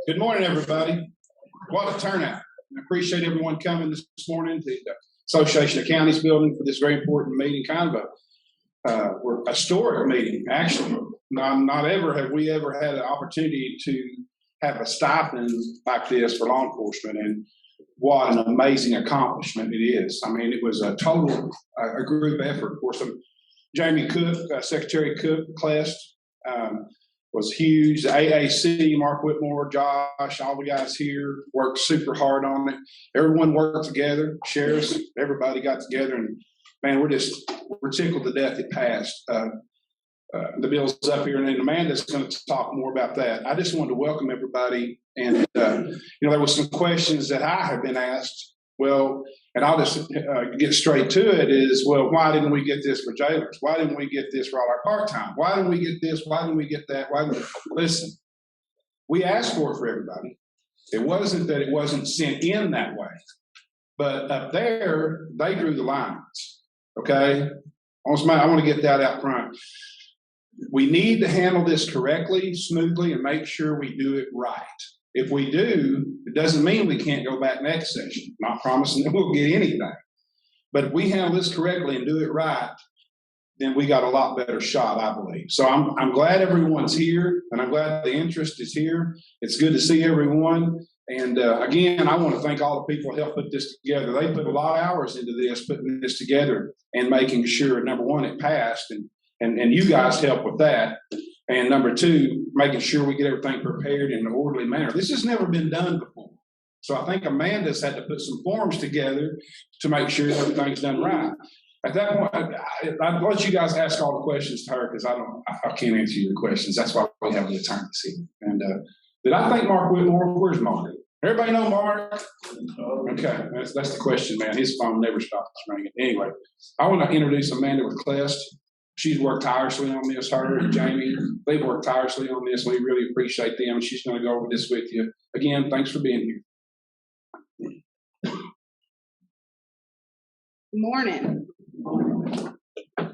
Good morning, everybody. What a turnout. I appreciate everyone coming this morning to the Association of Counties building for this very important meeting, kind of a historic meeting, actually. Not ever have we ever had an opportunity to have a stipend like this for law enforcement, and what an amazing accomplishment it is. I mean, it was a total a group effort. Of course, Jamie Cook, Secretary Cook, Clest, was huge. The AAC, Mark Whitmore, Josh, all the guys here worked super hard on it. Everyone worked together. Sheriffs, everybody got together, and man, we're tickled to death it passed. The bill's up here, and then Amanda's going to talk more about that. I just wanted to welcome everybody, and there was some questions that I have been asked. Well, and I'll just get straight to it is, well, why didn't we get this for jailers? Why didn't we get this for all our part-time? Why didn't we get this? Why didn't we get that? Listen, we asked for it for everybody. It wasn't that it wasn't sent in that way. But up there, they drew the lines, okay? I want to get that out front. We need to handle this correctly, smoothly, and make sure we do it right. If we do, it doesn't mean we can't go back next session. I'm not promising that we'll get anything. But if we handle this correctly and do it right, then we got a lot better shot, I believe. So I'm glad everyone's here, and I'm glad the interest is here. It's good to see everyone. And again, I want to thank all the people who helped put this together. They put a lot of hours into this, putting this together and making sure, number one, it passed, and you guys helped with that. And number two, making sure we get everything prepared in an orderly manner. This has never been done before. So I think Amanda's had to put some forms together to make sure everything's done right. At that point, I'd let you guys ask all the questions to her, because I can't answer your questions. That's why we have the attorney this evening. And did I thank Mark Whitmore? Where's Mark? Everybody know Mark? Okay, that's the question, man. His phone never stops ringing. Anyway, I want to introduce Amanda with Clest. She's worked tirelessly on this. Her and Jamie, they've worked tirelessly on this. We really appreciate them, and she's going to go over this with you. Again, thanks for being here. Good morning.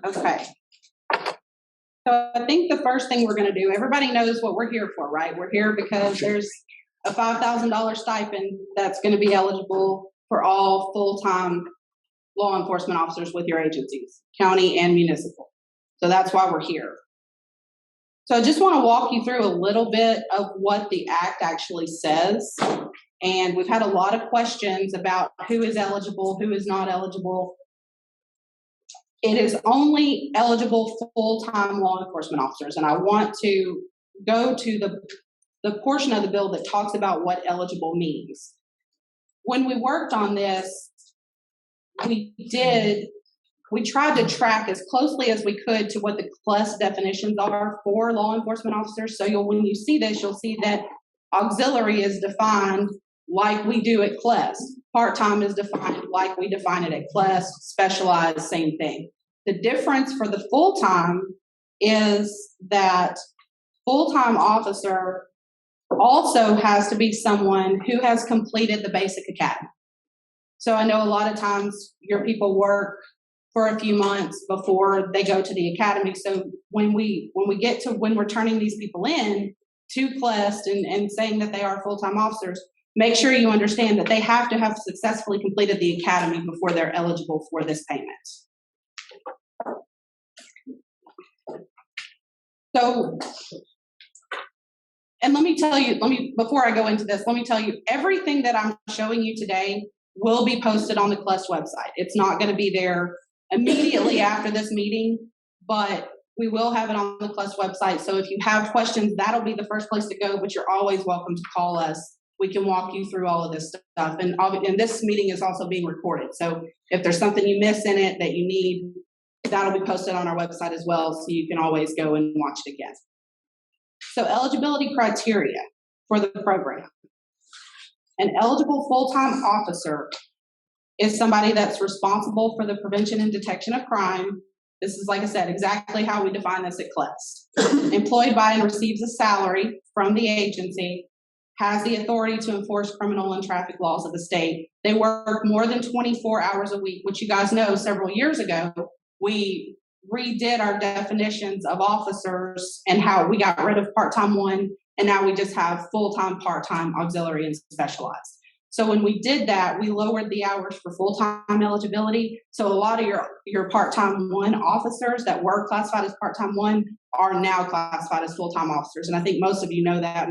Okay. So I think the first thing we're going to do, everybody knows what we're here for, right? We're here because there's a $5,000 stipend that's going to be eligible for all full-time law enforcement officers with your agencies, county and municipal. So that's why we're here. So I just want to walk you through a little bit of what the Act actually says. And we've had a lot of questions about who is eligible, who is not eligible. It is only eligible for full-time law enforcement officers. And I want to go to the portion of the bill that talks about what eligible means. When we worked on this, we tried to track as closely as we could to what the CLEST definitions are for law enforcement officers. So when you see this, you'll see that auxiliary is defined like we do at CLEST. Part-time is defined like we define it at CLEST. Specialized, same thing. The difference for the full-time is that full-time officer also has to be someone who has completed the basic academy. So I know a lot of times your people work for a few months before they go to the academy. So when we're turning these people in to CLEST and saying that they are full-time officers, make sure you understand that they have to have successfully completed the academy before they're eligible for this payment. So, and before I go into this, let me tell you, everything that I'm showing you today will be posted on the CLEST website. It's not going to be there immediately after this meeting, but we will have it on the CLEST website. So if you have questions, that'll be the first place to go, but you're always welcome to call us. We can walk you through all of this stuff. And this meeting is also being recorded. So if there's something you miss in it that you need, that'll be posted on our website as well. So you can always go and watch it again. So eligibility criteria for the program. An eligible full-time officer is somebody that's responsible for the prevention and detection of crime. This is, like I said, exactly how we define this at CLEST. Employed by and receives a salary from the agency, has the authority to enforce criminal and traffic laws of the state. They work more than 24 hours a week, which you guys know several years ago, we redid our definitions of officers and how we got rid of part-time one And now we just have full-time, part-time, auxiliary, and specialized. So when we did that, we lowered the hours for full-time eligibility. So a lot of your part-time 1 officers that were classified as part-time 1 are now classified as full-time officers. And I think most of you know that.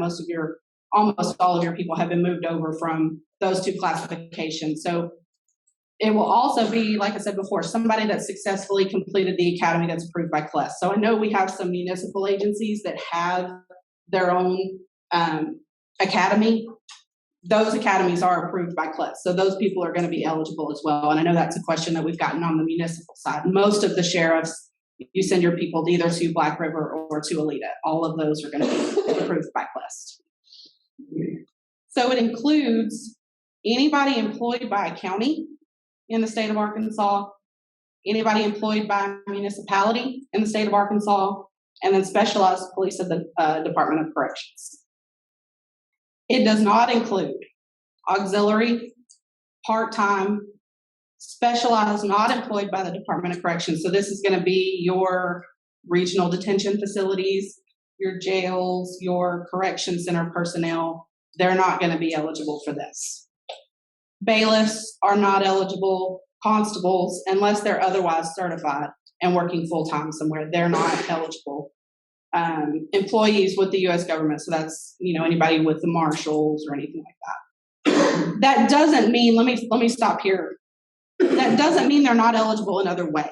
Almost all of your people have been moved over from those 2 classifications. So it will also be, like I said before, somebody that successfully completed the academy that's approved by CLES. So I know we have some municipal agencies that have their own academy. Those academies are approved by CLES. So those people are going to be eligible as well. And I know that's a question that we've gotten on the municipal side. Most of the sheriffs, you send your people either to Black River or to Alita. All of those are going to be approved by CLES. So it includes anybody employed by a county in the state of Arkansas, anybody employed by a municipality in the state of Arkansas, and then specialized police of the Department of Corrections. It does not include auxiliary, part-time, specialized, not employed by the Department of Corrections. So this is going to be your regional detention facilities, your jails, your correction center personnel. They're not going to be eligible for this. Bailiffs are not eligible. Constables, unless they're otherwise certified and working full-time somewhere, they're not eligible. Employees with the U.S. government, so that's, anybody with the marshals or anything like that. That doesn't mean, let me stop here. That doesn't mean they're not eligible in other ways.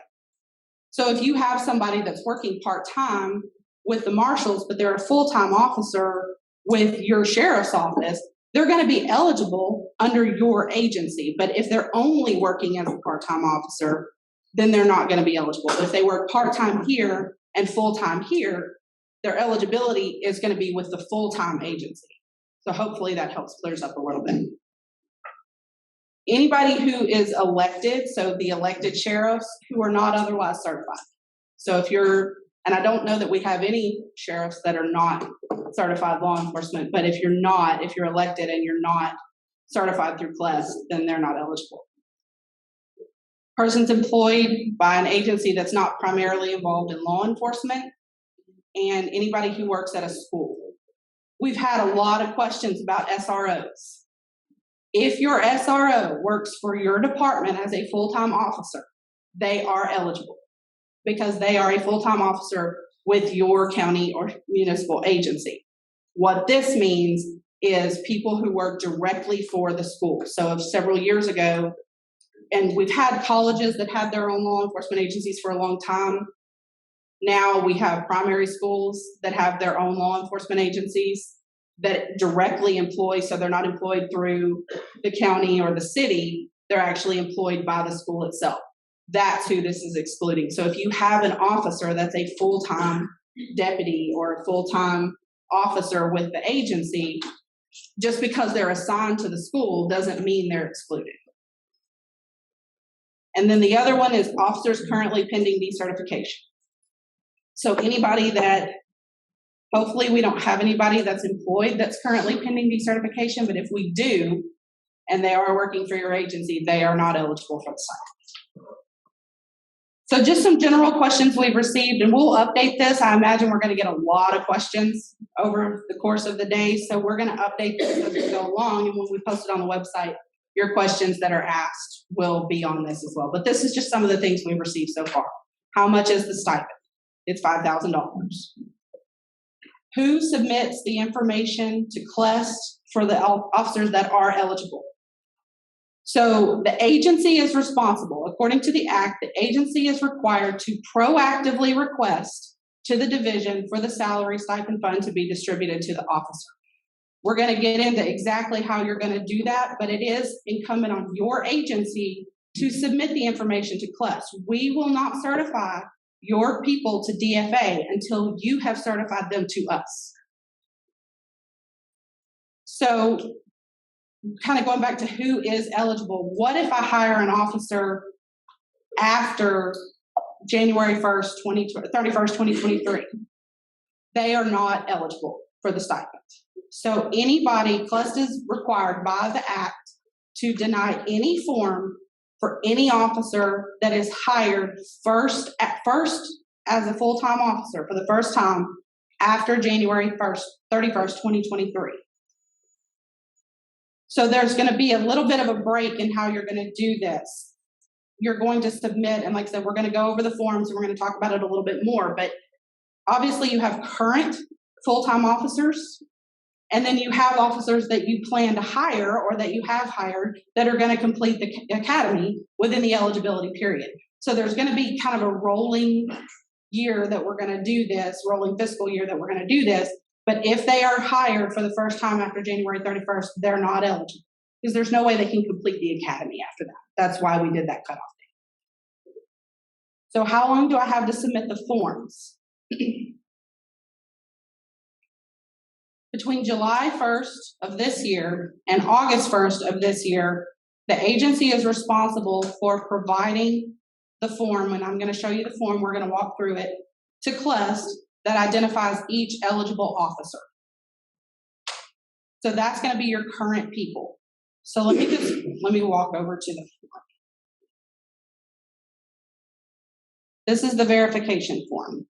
So if you have somebody that's working part-time with the marshals, but they're a full-time officer with your sheriff's office, they're going to be eligible under your agency. But if they're only working as a part-time officer, then they're not going to be eligible. If they work part-time here and full-time here, their eligibility is going to be with the full-time agency. So hopefully that clears up a little bit. Anybody who is elected, so the elected sheriffs who are not otherwise certified. So and I don't know that we have any sheriffs that are not certified law enforcement, but if you're elected and you're not certified through CLES, then they're not eligible. Persons employed by an agency that's not primarily involved in law enforcement, and anybody who works at a school. We've had a lot of questions about SROs. If your SRO works for your department as a full-time officer, they are eligible because they are a full-time officer with your county or municipal agency. What this means is people who work directly for the school. So if several years ago, and we've had colleges that had their own law enforcement agencies for a long time. Now we have primary schools that have their own law enforcement agencies that directly employ, so they're not employed through the county or the city, they're actually employed by the school itself. That's who this is excluding. So if you have an officer that's a full-time deputy or a full-time officer with the agency, just because they're assigned to the school doesn't mean they're excluded. And then the other one is officers currently pending decertification. So anybody that, hopefully we don't have anybody that's employed that's currently pending decertification, but if we do, and they are working for your agency, they are not eligible for the stipend. So just some general questions we've received, and we'll update this. I imagine we're going to get a lot of questions over the course of the day, so we're going to update this as we go along, and when we post it on the website, your questions that are asked will be on this as well. But this is just some of the things we've received so far. How much is the stipend? It's $5,000. Who submits the information to CLES for the officers that are eligible? So the agency is responsible. According to the Act, the agency is required to proactively request to the division for the salary stipend fund to be distributed to the officer. We're going to get into exactly how you're going to do that, but it is incumbent on your agency to submit the information to CLES. We will not certify your people to DFA until you have certified them to us. So kind of going back to who is eligible, what if I hire an officer after January 1st, 31st, 2023? They are not eligible for the stipend. So anybody, CLES is required by the Act to deny any form for any officer that is hired first as a full-time officer for the first time after January 31st, 2023. So there's going to be a little bit of a break in how you're going to do this. You're going to submit, and like I said, we're going to go over the forms and we're going to talk about it a little bit more, but obviously you have current full-time officers, and then you have officers that you plan to hire or that you have hired that are going to complete the academy within the eligibility period. So there's going to be kind of a rolling year that we're going to do this, rolling fiscal year that we're going to do this. But if they are hired for the first time after January 31st, they're not eligible because there's no way they can complete the academy after that. That's why we did that cutoff date. So how long do I have to submit the forms? Between July 1st of this year and August 1st of this year, the agency is responsible for providing the form, and I'm going to show you the form, we're going to walk through it, to CLEST that identifies each eligible officer. So that's going to be your current people. So let me walk over to the form. This is the verification form.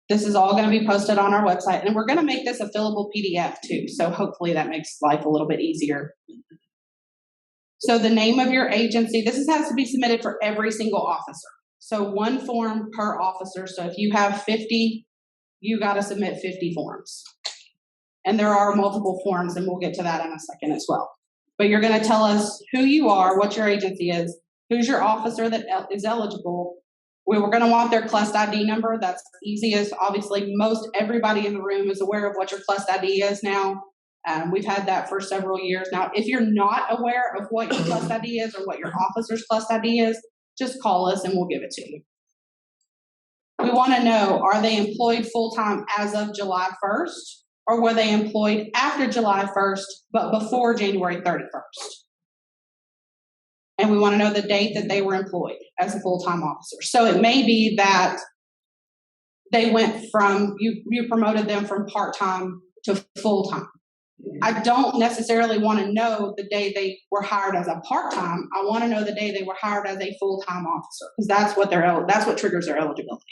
This is all going to be posted on our website, and we're going to make this a fillable PDF too. So hopefully that makes life a little bit easier. So the name of your agency, this has to be submitted for every single officer. So one form per officer. So if you have 50, you got to submit 50 forms. And there are multiple forms, and we'll get to that in a second as well. But you're going to tell us who you are, what your agency is, who's your officer that is eligible. We're going to want their CLEST ID number. That's easiest. Obviously, most everybody in the room is aware of what your CLEST ID is now. We've had that for several years now. If you're not aware of what your CLEST ID is or what your officer's CLEST ID is, just call us and we'll give it to you. We want to know, are they employed full-time as of July 1st, or were they employed after July 1st, but before January 31st? And we want to know the date that they were employed as a full-time officer. So it may be that they went from, you promoted them from part-time to full-time. I don't necessarily want to know the day they were hired as a part-time. I want to know the day they were hired as a full-time officer, because that's what triggers their eligibility.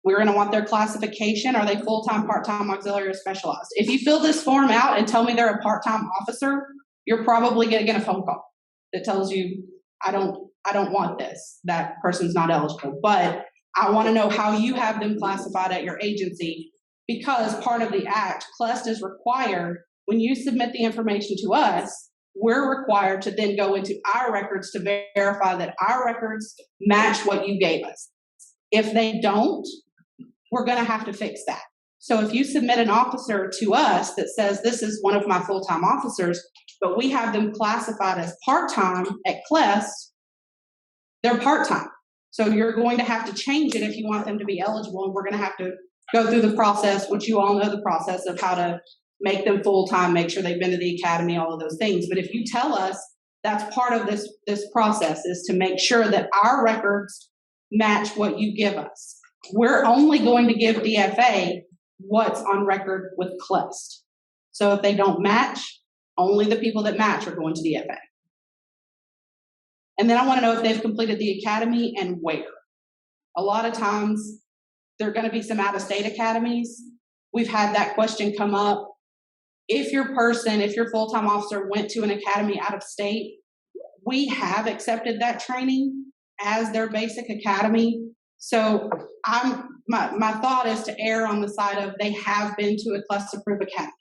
We're going to want their classification. Are they full-time, part-time, auxiliary, or specialized? If you fill this form out and tell me they're a part-time officer, you're probably going to get a phone call that tells you, I don't want this. That person's not eligible. But I want to know how you have them classified at your agency, because part of the act, CLEST is required, when you submit the information to us, we're required to then go into our records to verify that our records match what you gave us. If they don't, we're going to have to fix that. So if you submit an officer to us that says this is one of my full-time officers, but we have them classified as part-time at CLEST, they're part-time. So you're going to have to change it if you want them to be eligible, and we're going to have to go through the process, which you all know the process of how to make them full-time, make sure they've been to the academy, all of those things. But if you tell us that's part of this process, is to make sure that our records match what you give us. We're only going to give DFA what's on record with CLEST. So if they don't match, only the people that match are going to DFA. And then I want to know if they've completed the academy and where. A lot of times, there are going to be some out-of-state academies. We've had that question come up. If your full-time officer went to an academy out of state, we have accepted that training as their basic academy. So my thought is to err on the side of they have been to a CLEST-approved academy.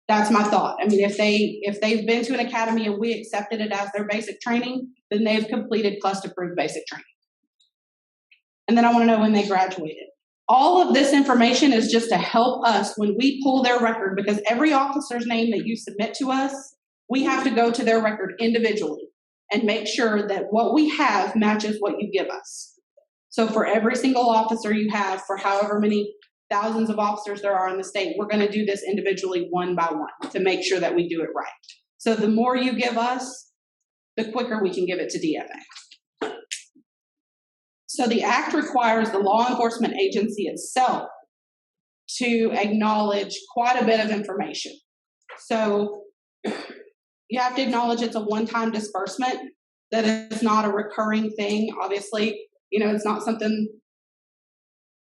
That's my thought. I mean, if they've been to an academy and we accepted it as their basic training, then they've completed CLEST-approved basic training. And then I want to know when they graduated. All of this information is just to help us when we pull their record, because every officer's name that you submit to us, we have to go to their record individually and make sure that what we have matches what you give us. So for every single officer you have, for however many thousands of officers there are in the state, we're going to do this individually one by one to make sure that we do it right. So the more you give us, the quicker we can give it to DFA. So the act requires the law enforcement agency itself to acknowledge quite a bit of information. So you have to acknowledge it's a one-time disbursement, that it's not a recurring thing. Obviously, it's not something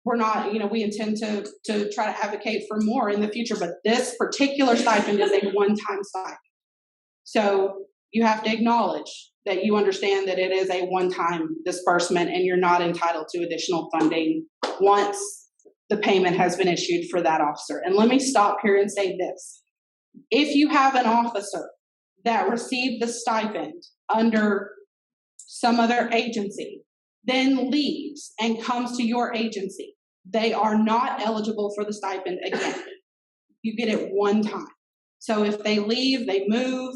we're not, we intend to try to advocate for more in the future, but this particular stipend is a one-time stipend. So you have to acknowledge that you understand that it is a one-time disbursement and you're not entitled to additional funding once the payment has been issued for that officer. And let me stop here and say this. If you have an officer that received the stipend under some other agency, then leaves and comes to your agency, they are not eligible for the stipend again. You get it one time. So if they leave, they move,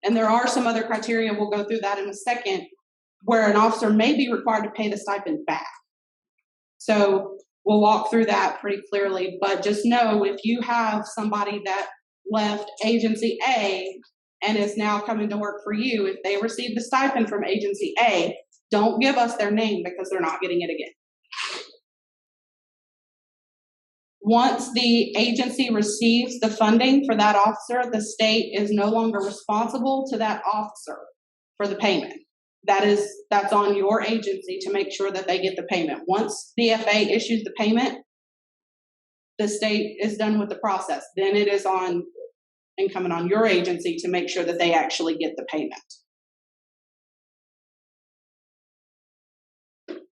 and there are some other criteria, we'll go through that in a second, where an officer may be required to pay the stipend back. So we'll walk through that pretty clearly, but just know if you have somebody that left agency A and is now coming to work for you, if they received the stipend from agency A, don't give us their name because they're not getting it again. Once the agency receives the funding for that officer, the state is no longer responsible to that officer for the payment. That's on your agency to make sure that they get the payment. Once DFA issues the payment, the state is done with the process. Then it is incumbent on your agency to make sure that they actually get the payment.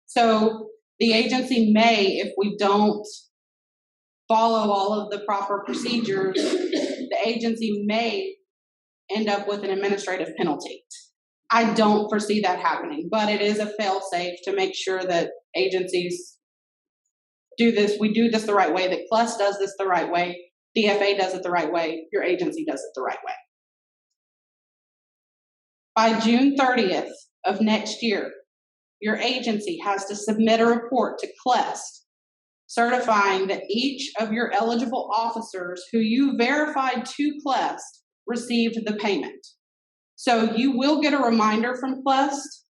So the agency may, if we don't follow all of the proper procedures, the agency may end up with an administrative penalty. I don't foresee that happening, but it is a fail-safe to make sure that agencies do this. We do this the right way, that CLUS does this the right way, DFA does it the right way, your agency does it the right way. By June 30th of next year, your agency has to submit a report to CLEST certifying that each of your eligible officers who you verified to CLEST received the payment. So you will get a reminder from CLEST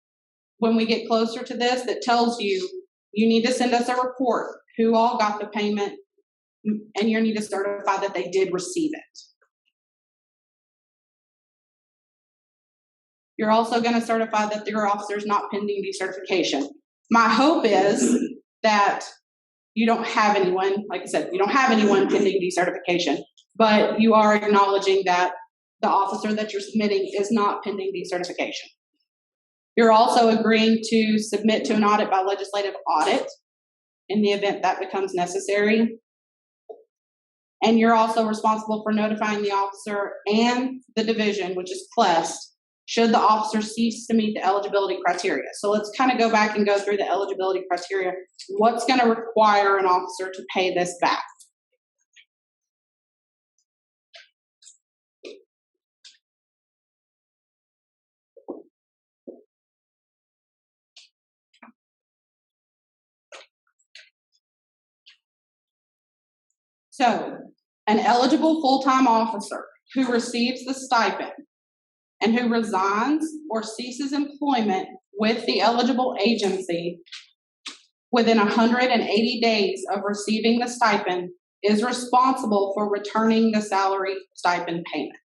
when we get closer to this that tells you need to send us a report who all got the payment, and you need to certify that they did receive it. You're also going to certify that your officer is not pending decertification. My hope is that you don't have anyone, like I said, you don't have anyone pending decertification, but you are acknowledging that the officer that you're submitting is not pending decertification. You're also agreeing to submit to an audit by legislative audit in the event that becomes necessary. And you're also responsible for notifying the officer and the division, which is CLEST, should the officer cease to meet the eligibility criteria. So let's kind of go back and go through the eligibility criteria. What's going to require an officer to pay this back? So, an eligible full-time officer who receives the stipend and who resigns or ceases employment with the eligible agency within 180 days of receiving the stipend is responsible for returning the salary stipend payment.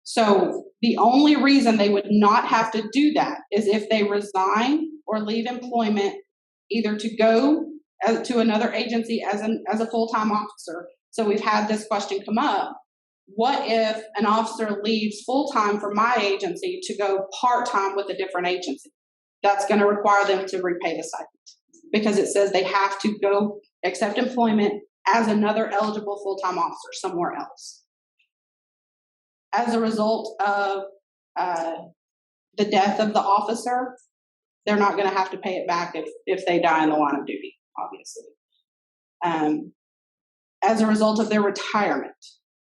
So the only reason they would not have to do that is if they resign or leave employment, either to go to another agency as a full-time officer. So we've had this question come up. What if an officer leaves full-time from my agency to go part-time with a different agency? That's going to require them to repay the stipend because it says they have to go accept employment as another eligible full-time officer somewhere else. As a result of the death of the officer, they're not going to have to pay it back if they die in the line of duty, obviously. As a result of their retirement.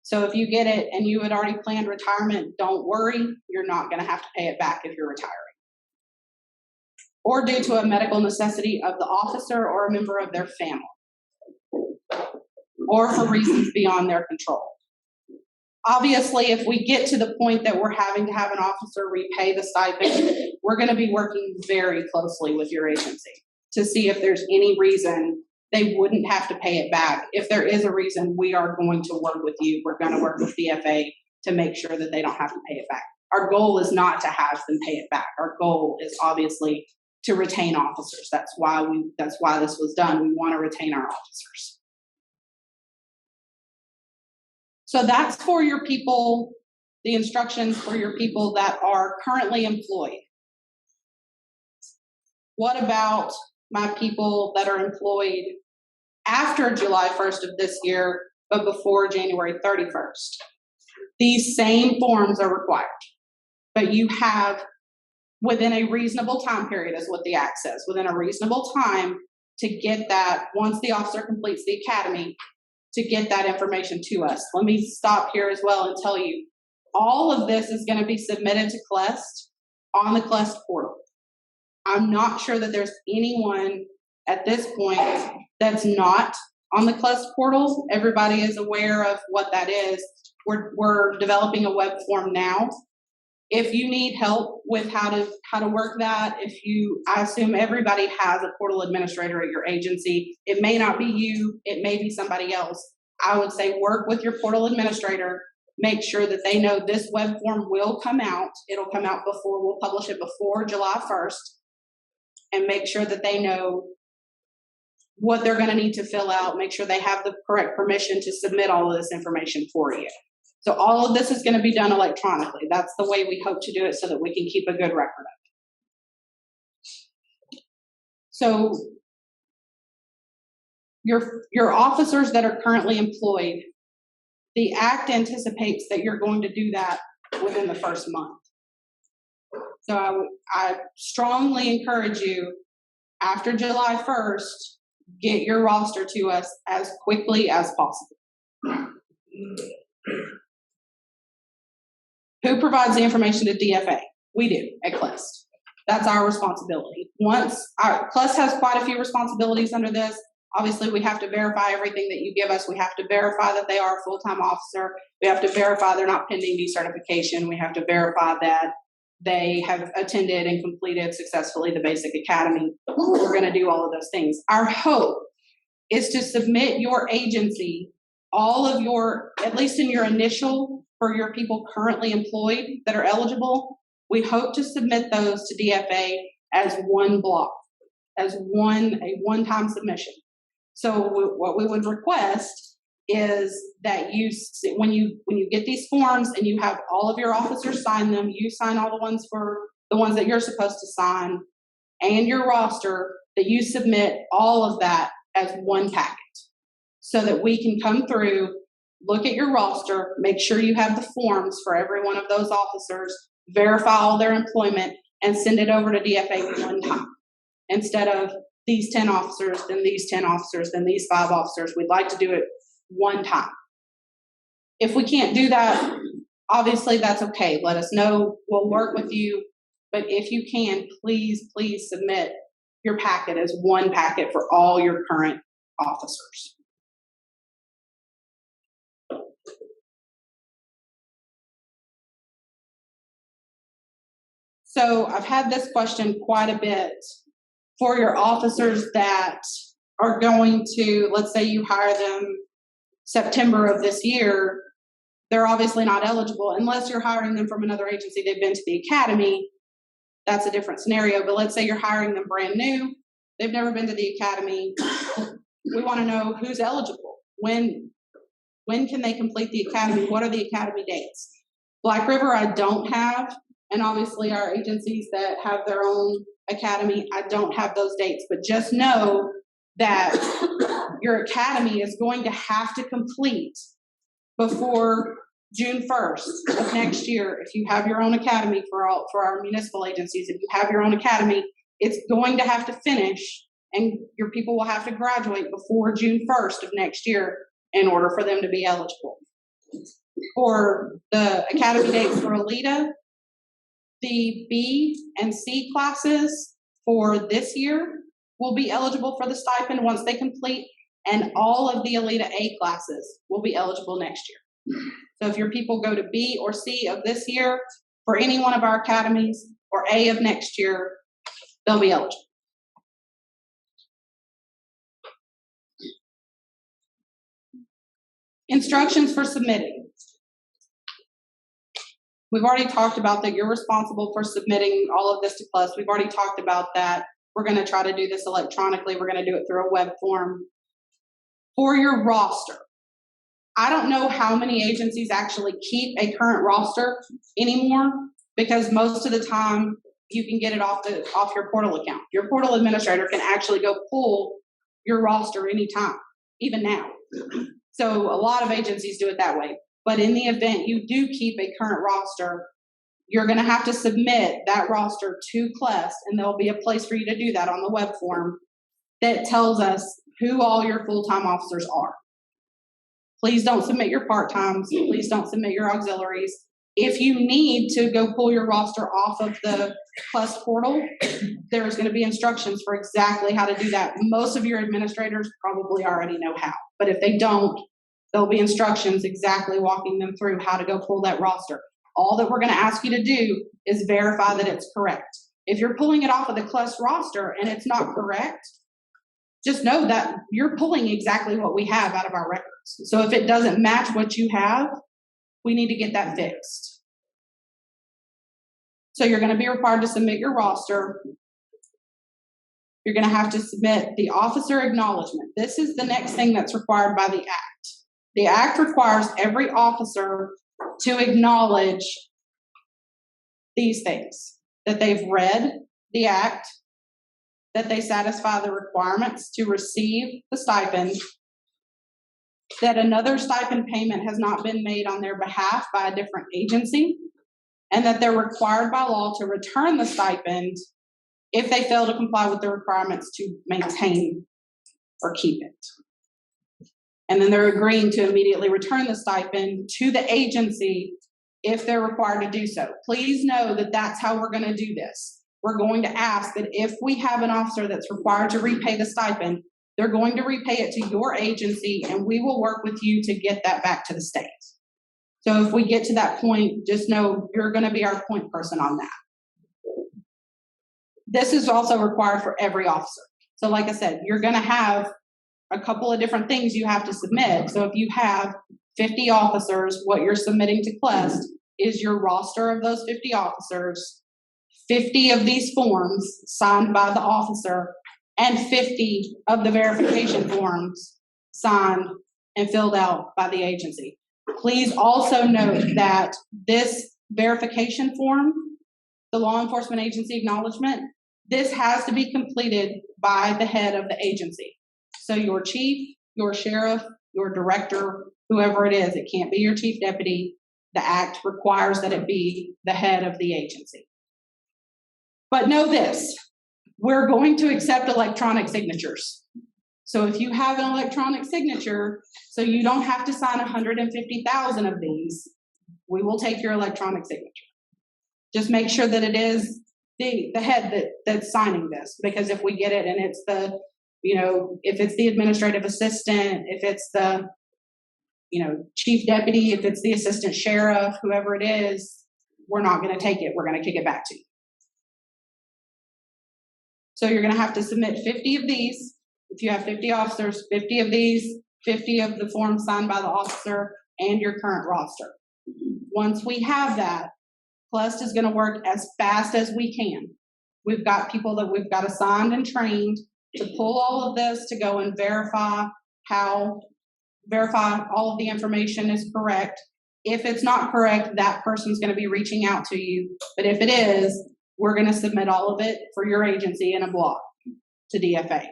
So if you get it and you had already planned retirement, don't worry, you're not going to have to pay it back if you're retiring. Or due to a medical necessity of the officer or a member of their family. Or for reasons beyond their control. Obviously, if we get to the point that we're having to have an officer repay the stipend, we're going to be working very closely with your agency to see if there's any reason they wouldn't have to pay it back. If there is a reason, we are going to work with you. We're going to work with DFA to make sure that they don't have to pay it back. Our goal is not to have them pay it back. Our goal is obviously to retain officers. That's why this was done. We want to retain our officers. So that's for your people, the instructions for your people that are currently employed. What about my people that are employed after July 1st of this year, but before January 31st? These same forms are required, but you have within a reasonable time period is what the act says, within a reasonable time to get that once the officer completes the academy, to get that information to us. Let me stop here as well and tell you, all of this is going to be submitted to CLEST on the CLEST portal. I'm not sure that there's anyone at this point that's not on the CLEST portal. Everybody is aware of what that is. We're developing a web form now. If you need help with how to work that, I assume everybody has a portal administrator at your agency. It may not be you, it may be somebody else. I would say work with your portal administrator, make sure that they know this web form will come out. It'll come out we'll publish it before July 1st, and make sure that they know what they're going to need to fill out, make sure they have the correct permission to submit all of this information for you. So all of this is going to be done electronically. That's the way we hope to do it so that we can keep a good record of it. So your officers that are currently employed, the act anticipates that you're going to do that within the first month. So I strongly encourage you, after July 1st, get your roster to us as quickly as possible. Who provides the information to DFA? We do at CLEST. That's our responsibility. CLEST has quite a few responsibilities under this. Obviously, we have to verify everything that you give us. We have to verify that they are a full-time officer. We have to verify they're not pending decertification. We have to verify that they have attended and completed successfully the basic academy. We're going to do all of those things. Our hope is to submit your agency all of your, at least in your initial, for your people currently employed that are eligible, we hope to submit those to DFA as one block, as a one-time submission. So what we would request is that when you get these forms and you have all of your officers sign them, you sign all the ones that you're supposed to sign, and your roster, that you submit all of that as one packet, so that we can come through, look at your roster, make sure you have the forms for every one of those officers, verify all their employment, and send it over to DFA one time. Instead of these 10 officers, then these 10 officers, then these 5 officers, we'd like to do it one time. If we can't do that, obviously that's okay. Let us know. We'll work with you. But if you can, please submit your packet as one packet for all your current officers. So I've had this question quite a bit for your officers that are going to, let's say you hire them September of this year, they're obviously not eligible unless you're hiring them from another agency. They've been to the academy. That's a different scenario. But let's say you're hiring them brand new. They've never been to the academy. We want to know who's eligible. When can they complete the academy? What are the academy dates? Black River, I don't have. And obviously our agencies that have their own academy, I don't have those dates. But just know that your academy is going to have to complete before June 1st of next year. If you have your own academy for our municipal agencies, if you have your own academy, it's going to have to finish, and your people will have to graduate before June 1st of next year in order for them to be eligible. For the academy dates for Alita, the B and C classes for this year will be eligible for the stipend once they complete, and all of the Alita A classes will be eligible next year. So if your people go to B or C of this year for any one of our academies, or A of next year, they'll be eligible. Instructions for submitting. We've already talked about that you're responsible for submitting all of this to CLUS. We've already talked about that. We're going to try to do this electronically. We're going to do it through a web form. For your roster, I don't know how many agencies actually keep a current roster anymore, because most of the time you can get it off your portal account. Your portal administrator can actually go pull your roster anytime, even now. So a lot of agencies do it that way. But in the event you do keep a current roster, you're going to have to submit that roster to CLES, and there'll be a place for you to do that on the web form that tells us who all your full-time officers are. Please don't submit your part-times. Please don't submit your auxiliaries. If you need to go pull your roster off of the CLES portal, there's going to be instructions for exactly how to do that. Most of your administrators probably already know how, but if they don't, there'll be instructions exactly walking them through how to go pull that roster. All that we're going to ask you to do is verify that it's correct. If you're pulling it off of the CLES roster and it's not correct, just know that you're pulling exactly what we have out of our records. So if it doesn't match what you have, we need to get that fixed. So you're going to be required to submit your roster. You're going to have to submit the officer acknowledgement. This is the next thing that's required by the Act. The Act requires every officer to acknowledge these things: that they've read the Act, that they satisfy the requirements to receive the stipend, that another stipend payment has not been made on their behalf by a different agency, and that they're required by law to return the stipend if they fail to comply with the requirements to maintain or keep it. And then they're agreeing to immediately return the stipend to the agency if they're required to do so. Please know that that's how we're going to do this. We're going to ask that if we have an officer that's required to repay the stipend, they're going to repay it to your agency, and we will work with you to get that back to the state. So if we get to that point, just know you're going to be our point person on that. This is also required for every officer. So like I said, you're going to have a couple of different things you have to submit. So if you have 50 officers, what you're submitting to CLES is your roster of those 50 officers, 50 of these forms signed by the officer, and 50 of the verification forms signed and filled out by the agency. Please also note that this verification form, the law enforcement agency acknowledgement, this has to be completed by the head of the agency. So your chief, your sheriff, your director, whoever it is, it can't be your chief deputy. The Act requires that it be the head of the agency. But know this, we're going to accept electronic signatures. So if you have an electronic signature, so you don't have to sign 150,000 of these, we will take your electronic signature. Just make sure that it is the head that's signing this, because if we get it and it's the, if it's the administrative assistant, if it's the, chief deputy, if it's the assistant sheriff, whoever it is, we're not going to take it. We're going to kick it back to you. So you're going to have to submit 50 of these. If you have 50 officers, 50 of these, 50 of the forms signed by the officer, and your current roster. Once we have that, CLES is going to work as fast as we can. We've got people that we've got assigned and trained to pull all of this, to go and verify all of the information is correct. If it's not correct, that person's going to be reaching out to you. But if it is, we're going to submit all of it for your agency in a block to DFA.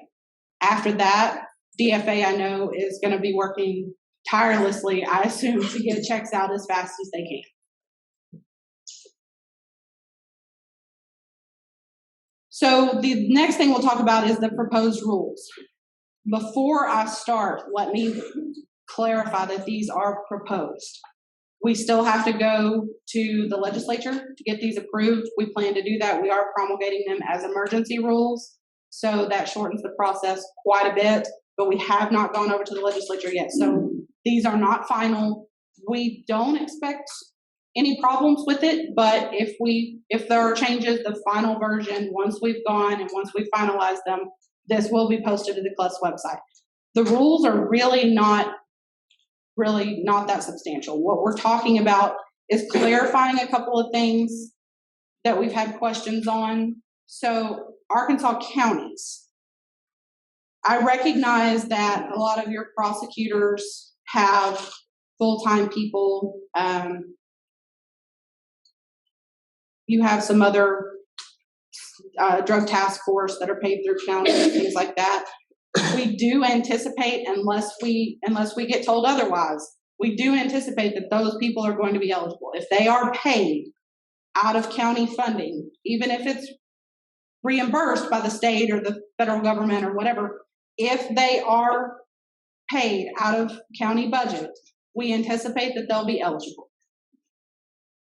After that, DFA, I know, is going to be working tirelessly, I assume, to get checks out as fast as they can. So the next thing we'll talk about is the proposed rules. Before I start, let me clarify that these are proposed. We still have to go to the legislature to get these approved. We plan to do that. We are promulgating them as emergency rules, so that shortens the process quite a bit, but we have not gone over to the legislature yet. So these are not final. We don't expect any problems with it, but if there are changes, the final version, once we've gone and once we finalize them, this will be posted to the CLES website. The rules are really not that substantial. What we're talking about is clarifying a couple of things that we've had questions on. So Arkansas counties, I recognize that a lot of your prosecutors have full-time people. You have some other drug task force that are paid through counties, things like that. We do anticipate, unless we get told otherwise, we do anticipate that those people are going to be eligible. If they are paid out of county funding, even if it's reimbursed by the state or the federal government or whatever, if they are paid out of county budget, we anticipate that they'll be eligible.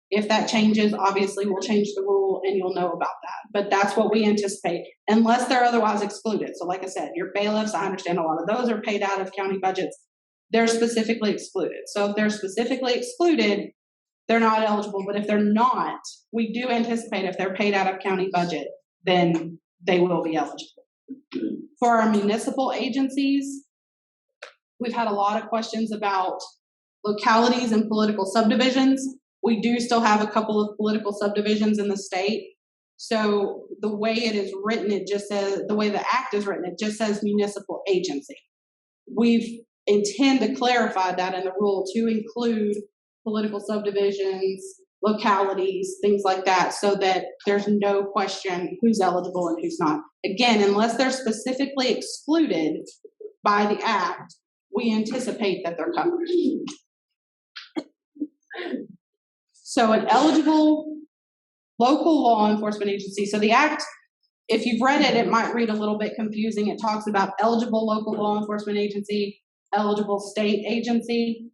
If that changes, obviously we'll change the rule and you'll know about that. But that's what we anticipate, unless they're otherwise excluded. So like I said, your bailiffs, I understand a lot of those are paid out of county budgets. They're specifically excluded. So if they're specifically excluded, they're not eligible. But if they're not, we do anticipate if they're paid out of county budget, then they will be eligible. For our municipal agencies, we've had a lot of questions about localities and political subdivisions. We do still have a couple of political subdivisions in the state. So the way it is written, it just says, the way the act is written, it just says municipal agency. We intend to clarify that in the rule to include political subdivisions, localities, things like that, so that there's no question who's eligible and who's not. Again, unless they're specifically excluded by the act, we anticipate that they're covered. So an eligible local law enforcement agency. So the act, if you've read it, it might read a little bit confusing. It talks about eligible local law enforcement agency, eligible state agency.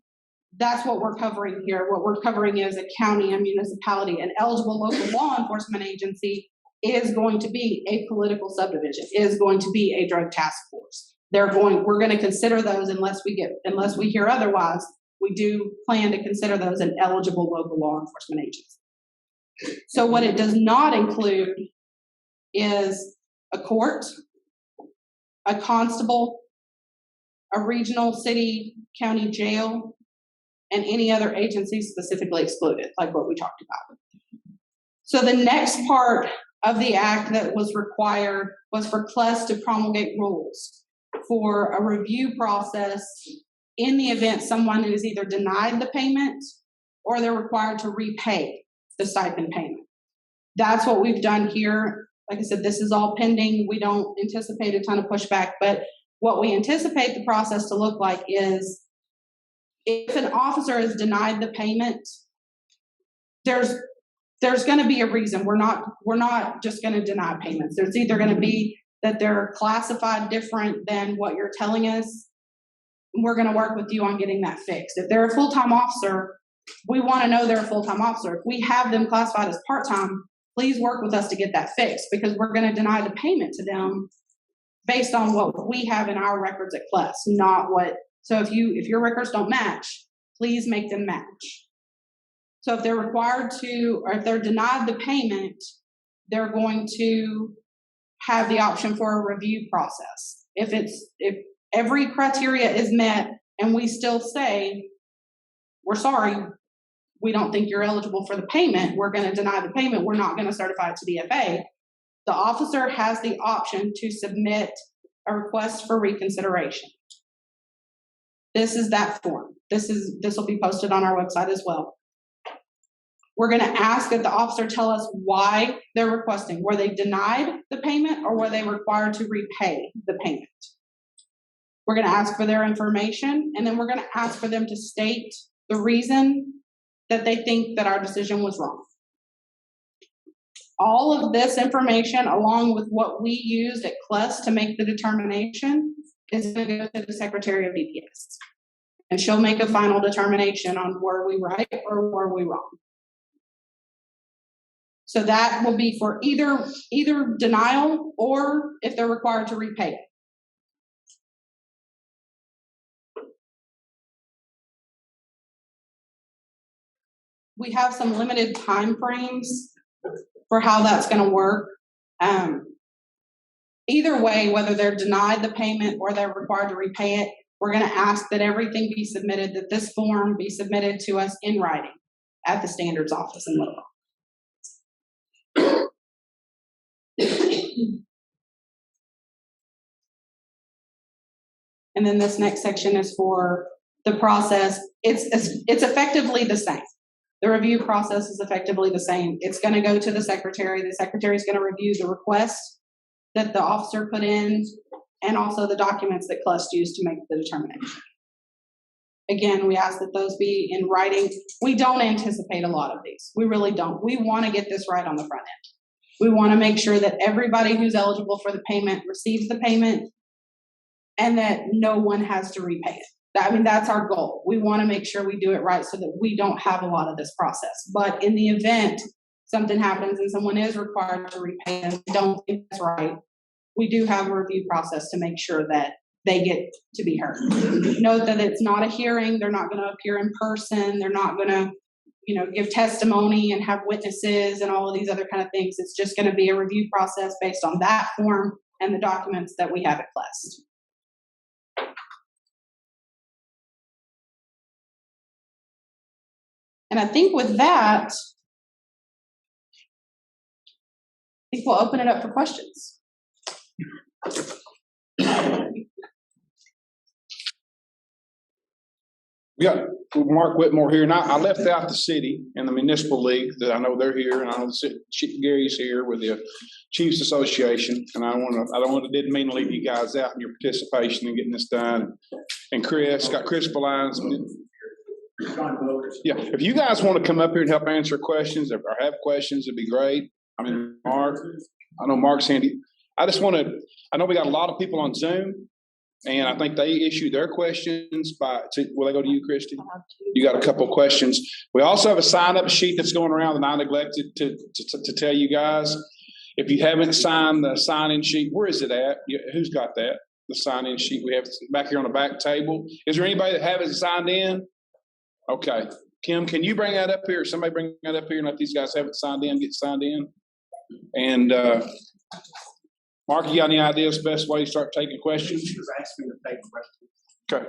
That's what we're covering here. What we're covering is a county and municipality. An eligible local law enforcement agency is going to be a political subdivision, is going to be a drug task force. We're going to consider those unless we hear otherwise. We do plan to consider those an eligible local law enforcement agency. So what it does not include is a court, a constable, a regional city, county jail, and any other agency specifically excluded, like what we talked about. So the next part of the act that was required was for CLES to promulgate rules for a review process in the event someone is either denied the payment or they're required to repay the stipend payment. That's what we've done here. Like I said, this is all pending. We don't anticipate a ton of pushback, but what we anticipate the process to look like is if an officer is denied the payment, there's going to be a reason. We're not just going to deny payments. There's either going to be that they're classified different than what you're telling us. We're going to work with you on getting that fixed. If they're a full-time officer, we want to know they're a full-time officer. If we have them classified as part-time, please work with us to get that fixed, because we're going to deny the payment to them based on what we have in our records at CLES, not what. So if your records don't match, please make them match. So if they're required to, or if they're denied the payment, they're going to have the option for a review process. If every criteria is met and we still say, we're sorry, we don't think you're eligible for the payment, we're going to deny the payment, we're not going to certify it to the FA, the officer has the option to submit a request for reconsideration. This is that form. This will be posted on our website as well. We're going to ask that the officer tell us why they're requesting. Were they denied the payment or were they required to repay the payment? We're going to ask for their information, and then we're going to ask for them to state the reason that they think that our decision was wrong. All of this information, along with what we used at CLES to make the determination, is going to go to the Secretary of DPS. And she'll make a final determination on were we right or were we wrong. So that will be for either denial or if they're required to repay it. We have some limited time frames for how that's going to work. Either way, whether they're denied the payment or they're required to repay it, we're going to ask that everything be submitted, that this form be submitted to us in writing. at the standards office in Little Rock. And then this next section is for the process. It's effectively the same. The review process is effectively the same. It's going to go to the secretary. The secretary is going to review the request that the officer put in and also the documents that CLUST used to make the determination. Again, we ask that those be in writing. We don't anticipate a lot of these. We really don't. We want to get this right on the front end. We want to make sure that everybody who's eligible for the payment receives the payment and that no one has to repay it. I mean, that's our goal. We want to make sure we do it right so that we don't have a lot of this process. But in the event something happens and someone is required to repay and we don't think that's right, we do have a review process to make sure that they get to be heard. Note that it's not a hearing. They're not going to appear in person. They're not going to, give testimony and have witnesses and all of these other kind of things. It's just going to be a review process based on that form and the documents that we have at CLUST. And I think with that, we'll open it up for questions. We got Mark Whitmore here, and I left out the city and the municipal league that I know they're here, and I know Gary's here with the Chiefs Association, and didn't mean to leave you guys out in your participation in getting this done. And Chris Beline's. Yeah, if you guys want to come up here and help answer questions or have questions, it'd be great. I mean, Mark, I know Mark's handy. I know we got a lot of people on Zoom, and I think they issued their questions will they go to you, Christy? You got a couple of questions. We also have a sign-up sheet that's going around that I neglected to tell you guys. If you haven't signed the sign-in sheet, where is it at? Who's got that? The sign-in sheet we have back here on the back table. Is there anybody that haven't signed in? Okay. Kim, can you bring that up here? Somebody bring that up here and let these guys haven't signed in get signed in. And Mark, you got any ideas best way to start taking questions? She was asking to take questions. Okay.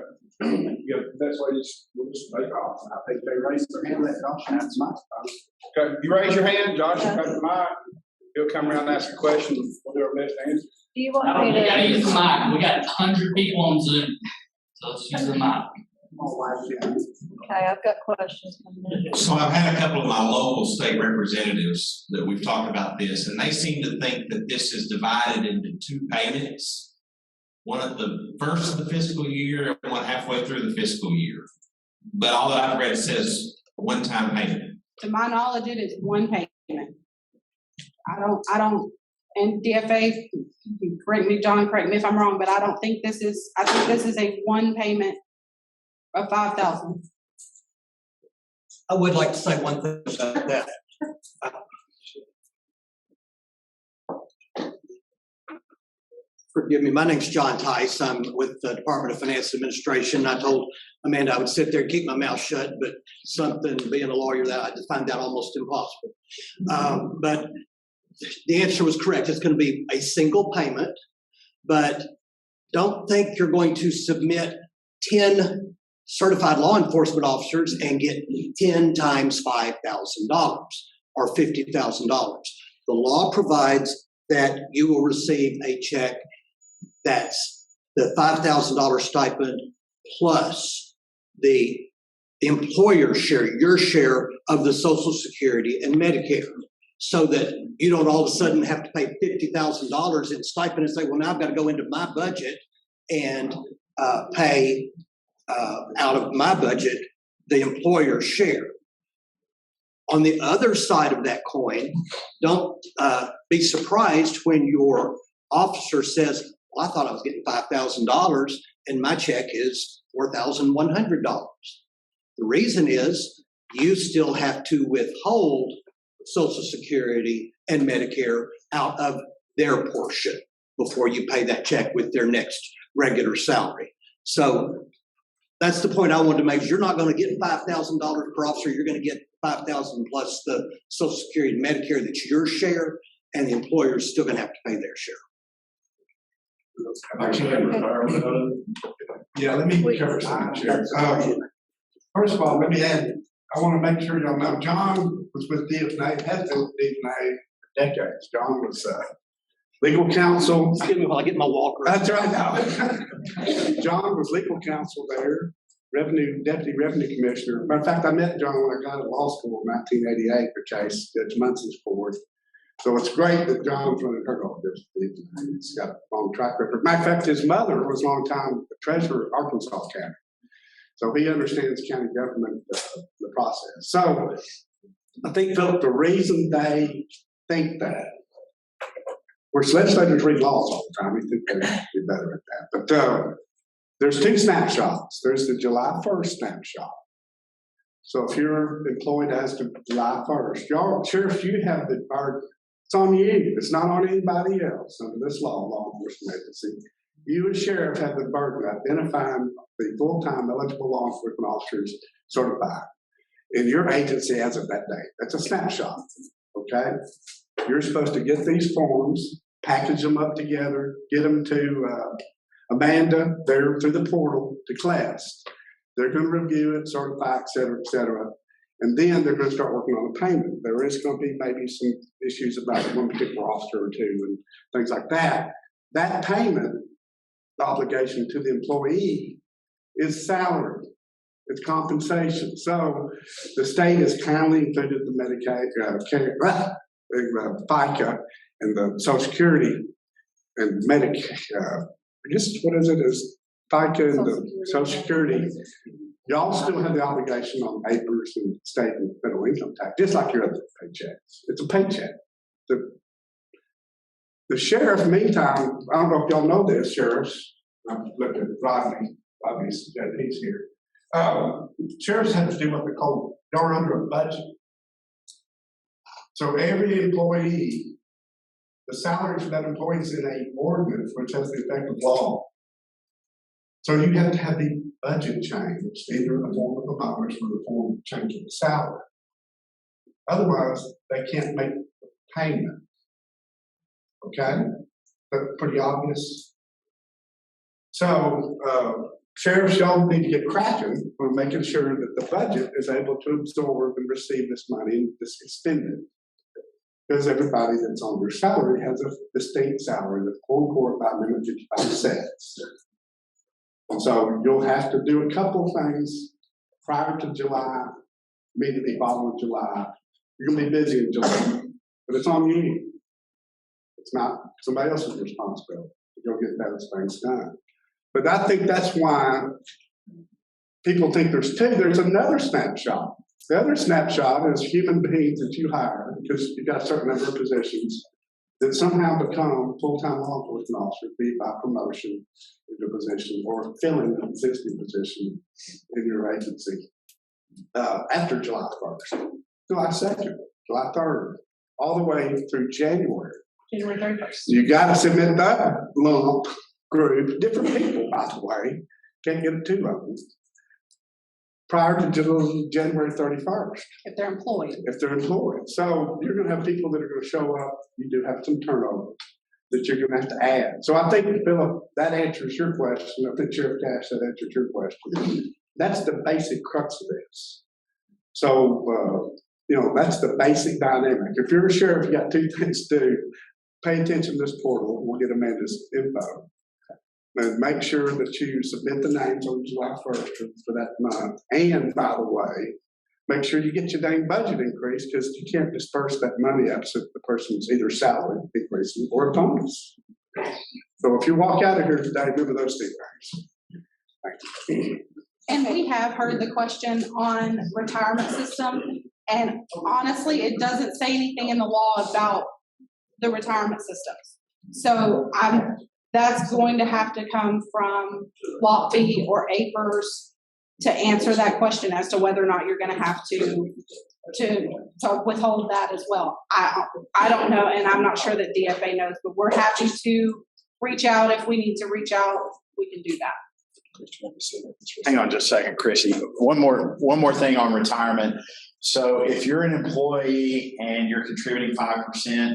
Yeah, the best way is we'll just take off. I think they raise their hand, let Josh ask my question. Okay. You raise your hand, Josh, you come to mine. He'll come around and ask a question. We'll do our best to answer. Do you want me to? We gotta use the mic. We got 100 people on Zoom. So let's use the mic. Okay, I've got questions coming in. So I've had a couple of my local state representatives that we've talked about this, and they seem to think that this is divided into two payments. One at the first of the fiscal year and one halfway through the fiscal year. But all that I've read says one-time payment. To my knowledge, it is one payment. I don't, and DFA, correct me, John, correct me if I'm wrong, but I think this is a one payment of $5,000. I would like to say one thing about that. Forgive me, my name's John Tice. I'm with the Department of Finance Administration. I told Amanda I would sit there and keep my mouth shut, but being a lawyer, that I just find that almost impossible. But the answer was correct. It's going to be a single payment, but don't think you're going to submit 10 certified law enforcement officers and get 10 times $5,000 or $50,000. The law provides that you will receive a check that's the $5,000 stipend plus the employer's share, your share of the Social Security and Medicare, so that you don't all of a sudden have to pay $50,000 in stipend and say, well, now I've got to go into my budget and pay out of my budget the employer's share. On the other side of that coin, don't be surprised when your officer says, well, I thought I was getting $5,000 and my check is $4,100. The reason is you still have to withhold Social Security and Medicare out of their portion before you pay that check with their next regular salary. So that's the point I wanted to make. You're not going to get $5,000 per officer. You're going to get $5,000 plus the Social Security and Medicare that's your share, and the employer is still going to have to pay their share. Yeah, let me cover something, Chair. First of all, let me add, I want to make sure y'all know, John was with DFNA, has been with DFNA for decades. John was legal counsel. Excuse me while I get my walker. That's right. Now. John was legal counsel there, deputy revenue commissioner. Matter of fact, I met John when I got to law school in 1988 for case Judge Munson's court. So it's great that John's running her office. He's got a long track record. Matter of fact, his mother was a long time the treasurer of Arkansas County. So he understands county government, the process. So I think, Philip, the reason they think that, of course, legislators read laws all the time. We think they'd be better at that. But there's two snapshots. There's the July 1st snapshot. So if you're employed as to July 1st, y'all, sheriff, you have the burden. It's on you. It's not on anybody else under this law enforcement agency. You as sheriff have the burden of identifying the full-time eligible law enforcement officers certified in your agency as of that date. That's a snapshot, okay? You're supposed to get these forms, package them up together, get them to Amanda, they're through the portal to class. They're going to review it, certify, et cetera, and then they're going to start working on the payment. There is going to be maybe some issues about one particular officer or two and things like that. That payment, the obligation to the employee, is salary. It's compensation. So the state has kindly included the Medicaid, FICA, and the Social Security and Medicaid. I guess what is it? Is FICA and the Social Security. Y'all still have the obligation on papers and state and federal income tax, just like your other paychecks. It's a paycheck. The sheriff, meantime, I don't know if y'all know this, sheriffs. I'm looking at Rodney. Rodney's he's here. Sheriffs have to do what they call, they're under a budget. So every employee, the salary for that employee is in a ordinance which has the effect of law. So you have to have the budget changed, either in the form of a bonus or the form of changing the salary. Otherwise, they can't make the payment. Okay? That's pretty obvious. So, sheriffs, y'all need to get cracking on making sure that the budget is able to absorb and receive this money and spend it. Because everybody that's on their salary has a distinct salary that Court by Amendment 55 says. And so you'll have to do a couple things prior to July, immediately following July. You're going to be busy in July, but it's on you. It's not somebody else's responsibility to go get those things done. But I think that's why people think there's two. There's another snapshot. The other snapshot is human beings that you hire because you've got a certain number of positions that somehow become full-time law enforcement officers, be it by promotion into a position or filling an existing position in your agency after July 1st, July 2nd, July 3rd, all the way through January. January 31st. You got to submit that lump group, different people, by the way, can't get two of them, prior to January 31st. If they're employed. If they're employed. So you're going to have people that are going to show up. You do have some turnover that you're going to have to add. So I think, Philip, that answers your question. I think Sheriff Cash, that answered your question. That's the basic crux of this. So, that's the basic dynamic. If you're a sheriff, you got two things to do. Pay attention to this portal. We'll get Amanda's info. And make sure that you submit the names on July 1st for that month. And, by the way, make sure you get your dang budget increase because you can't disperse that money up so the person's either salary increasing or a bonus. So if you walk out of here today, remember those two things. Thank you. And we have heard the question on retirement system. And honestly, it doesn't say anything in the law about the retirement systems. So that's going to have to come from Lot B or APERS to answer that question as to whether or not you're going to have to withhold that as well. I don't know, and I'm not sure that DFA knows, but we're happy to reach out. If we need to reach out, we can do that. Hang on just a second, Chrissy. One more thing on retirement. So if you're an employee and you're contributing 5%,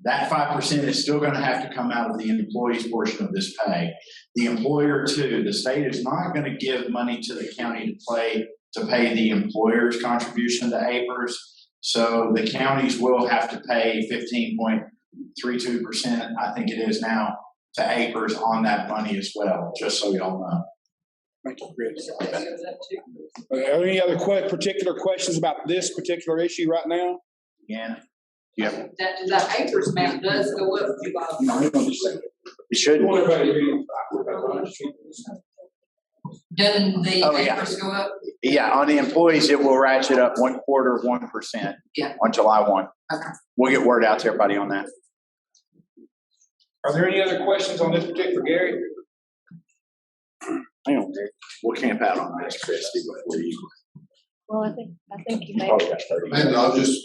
that 5% is still going to have to come out of the employee's portion of this pay. The employer too, the state is not going to give money to the county to to pay the employer's contribution to APERS. So the counties will have to pay 15.32%, I think it is now, to APERS on that money as well, just so y'all know. Thank you, Chris. Are there any other particular questions about this particular issue right now? Again, yep. That APERS amount does go up to No, we don't understand. It should. Doesn't the Oh, yeah. APERS go up? Yeah, on the employees, it will ratchet up 1/4 of 1% Yeah. on July 1. Okay. We'll get word out to everybody on that. Are there any other questions on this particular, Gary? Hang on, Gary. We'll camp out on this, Christie, before you. Well, I think you may. And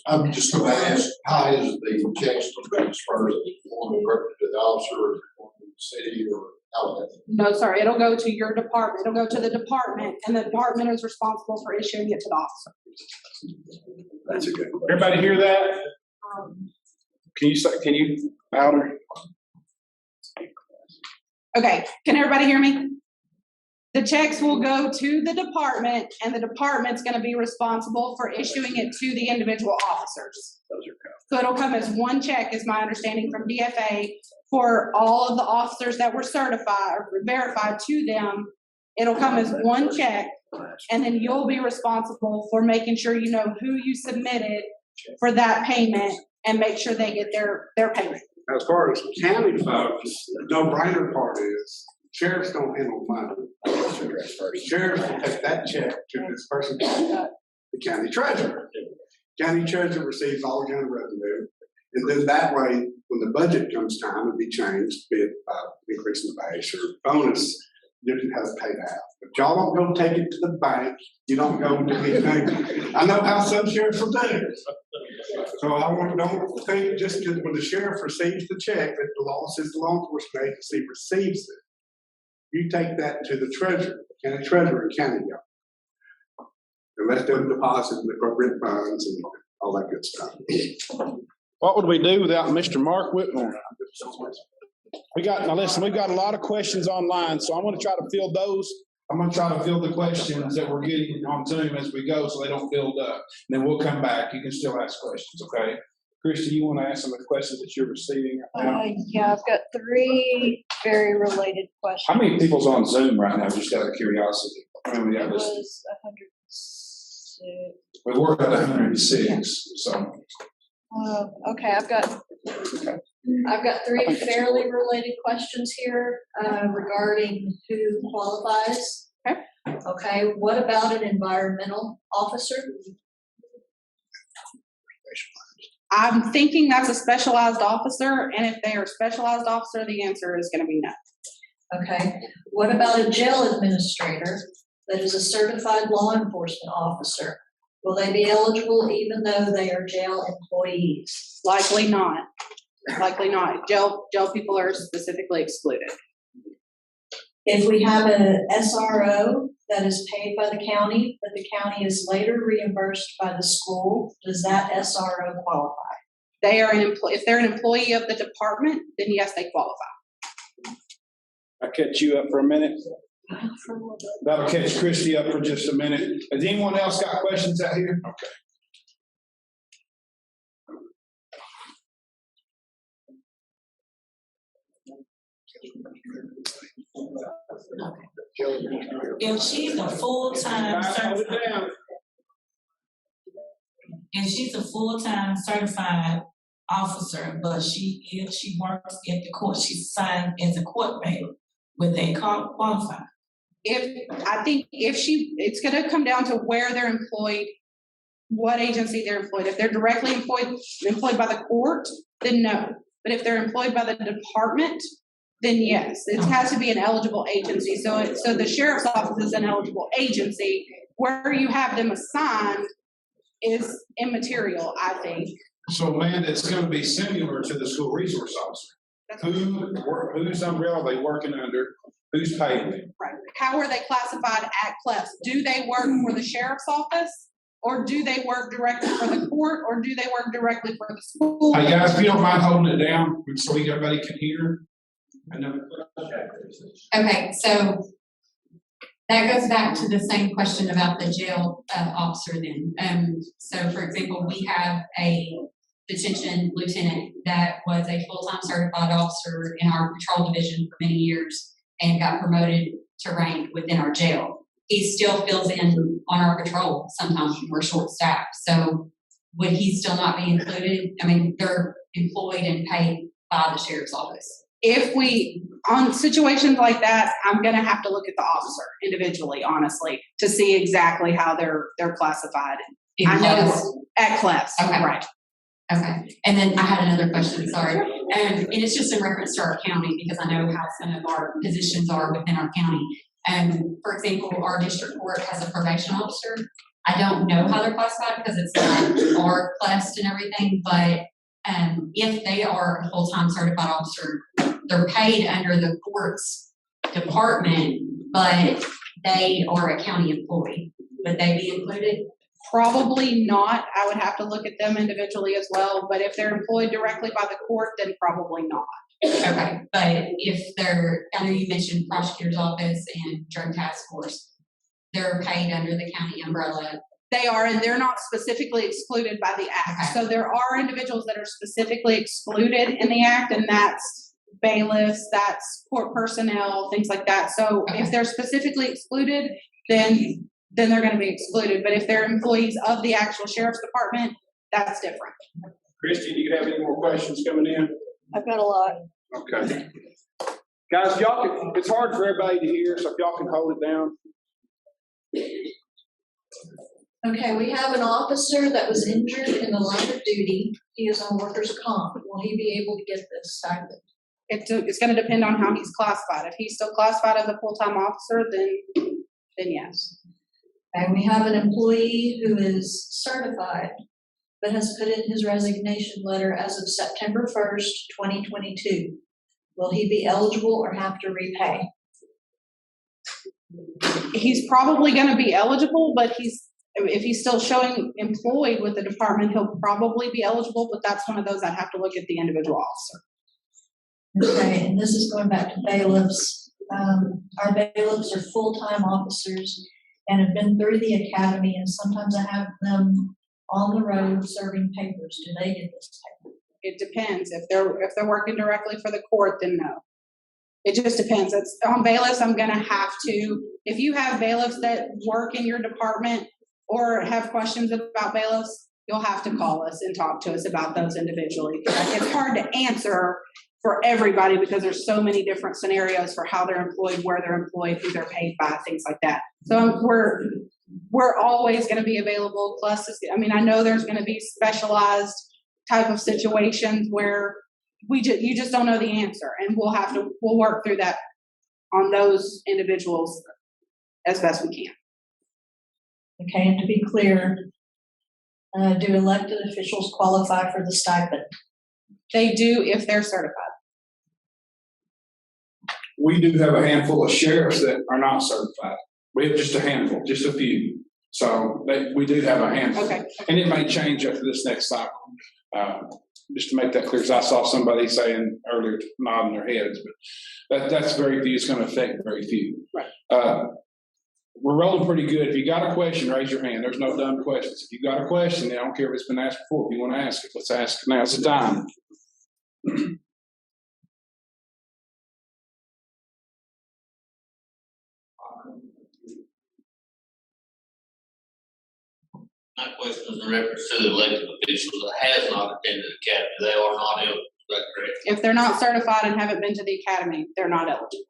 I'm just gonna ask, how is the checks transferred from the officer or from the city or how that? No, sir, it'll go to your department. It'll go to the department, and the department is responsible for issuing it to the officer. That's a good question. Everybody hear that? Can you louder? Okay, can everybody hear me? The checks will go to the department, and the department's gonna be responsible for issuing it to the individual officers. So it'll come as one check, is my understanding from DFA, for all of the officers that were certified or verified to them. It'll come as one check, and then you'll be responsible for making sure you know who you submitted for that payment and make sure they get their payment. As far as county folks, the no-brainer part is, sheriffs don't handle money. Sheriffs will take that check to this person, the county treasurer. County treasurer receives all the county revenue, and then that way, when the budget comes time, it'll be changed, be it increasing the base or bonus, you can have it paid out. But y'all don't go take it to the bank, you don't go do anything. I know how some sheriffs will do. So don't think just because when the sheriff receives the check, that the law says the law enforcement agency receives it. You take that to the treasurer, county treasurer, and county government. And let them deposit in the appropriate funds and all that good stuff. What would we do without Mr. Mark Whitmore? We've got a lot of questions online, so I'm gonna try to field those. I'm gonna try to field the questions that we're getting on Zoom as we go, so they don't build up. And then we'll come back. You can still ask questions, okay? Christy, you wanna ask some of the questions that you're receiving right now? Yeah, I've got 3 very related questions. How many people's on Zoom right now, just out of curiosity? How many we got It listening? was 106. We were at 106, so. Okay, I've got 3 fairly related questions here regarding who qualifies. Okay. Okay, what about an environmental officer? I'm thinking that's a specialized officer, and if they are a specialized officer, the answer is gonna be no. Okay, what about a jail administrator that is a certified law enforcement officer? Will they be eligible even though they are jail employees? Likely not. Likely not. Jail people are specifically excluded. If we have an SRO that is paid by the county, but the county is later reimbursed by the school, does that SRO qualify? They are if they're an employee of the department, then yes, they qualify. I'll catch you up for a minute. That'll catch Christy up for just a minute. Has anyone else got questions out here? Okay. If she's a full-time certified, officer, but if she works at the court, she's assigned as a court bailiff, would they qualify? It's gonna come down to where they're employed, what agency they're employed. If they're directly employed by the court, then no. But if they're employed by the department, then yes. It has to be an eligible agency. So the sheriff's office is an eligible agency. Where you have them assigned is immaterial, I think. So, Amanda, it's going to be similar to the school resource officer. Whose umbrella are they working under? Who's paying them? Right. How are they classified at CLEPS? Do they work for the sheriff's office? Or do they work directly for the court? Or do they work directly for the school? Hey, guys, if you don't mind holding it down so everybody can hear. Okay, so That goes back to the same question about the jail officer then. So for example, we have a detention lieutenant that was a full-time certified officer in our patrol division for many years and got promoted to rank within our jail. He still fills in on our patrol sometimes when we're short-staffed. So would he still not be included? I mean, they're employed and paid by the sheriff's office. If we, on situations like that, I'm gonna have to look at the officer individually, honestly, to see exactly how they're classified. In I know class. at class, Okay. right. Okay, and then I had another question, sorry. And it's just in reference to our county, because I know how some of our positions are within our county. For example, our district court has a probation officer. I don't know how they're classified because it's not our classed and everything, but if they are a full-time certified officer, they're paid under the court's department, but they are a county employee. Would they be included? Probably not. I would have to look at them individually as well, but if they're employed directly by the court, then probably not. Okay, but if they're, I know you mentioned prosecutor's office and drug task force, they're paid under the county umbrella. They are, and they're not specifically excluded by the act. Okay. So there are individuals that are specifically excluded in the act, and that's bailiffs, that's court personnel, things like that. So if they're specifically excluded, then they're gonna be excluded. But if they're employees of the actual sheriff's department, that's different. Christie, do you have any more questions coming in? I've got a lot. Okay. Guys, y'all can, it's hard for everybody to hear, so if y'all can hold it down. Okay, we have an officer that was injured in the line of duty. He is on workers' comp. Will he be able to get this stipend? It's gonna depend on how he's classified. If he's still classified as a full-time officer, then yes. And we have an employee who is certified, but has put in his resignation letter as of September 1st, 2022. Will he be eligible or have to repay? He's probably gonna be eligible, but if he's still showing employed with the department, he'll probably be eligible, but that's one of those I'd have to look at the individual officer. Okay, and this is going back to bailiffs. Our bailiffs are full-time officers and have been through the academy, and sometimes I have them on the road serving papers. Do they get this payment? It depends. If they're working directly for the court, then no. It just depends. It's on bailiffs, I'm gonna have to, if you have bailiffs that work in your department or have questions about bailiffs, you'll have to call us and talk to us about those individually. It's hard to answer for everybody because there's so many different scenarios for how they're employed, where they're employed, who they're paid by, things like that. So we're always gonna be available. Plus, I mean, I know there's gonna be specialized type of situations where you just don't know the answer, and we'll work through that on those individuals as best we can. Okay, and to be clear, do elected officials qualify for the stipend? They do if they're certified. We do have a handful of sheriffs that are not certified. We have just a handful, just a few. So we do have a handful. Okay. And it may change after this next cycle. Just to make that clear, because I saw somebody saying earlier, nodding their heads, but that's very few. It's going to affect very few. Right. We're rolling pretty good. If you got a question, raise your hand. There's no dumb questions. If you got a question, I don't care if it's been asked before. If you want to ask it, let's ask it. Now's the time. My question is in reference to the elected officials that has not attended the academy. They are not eligible, is that correct? If they're not certified and haven't been to the academy, they're not eligible.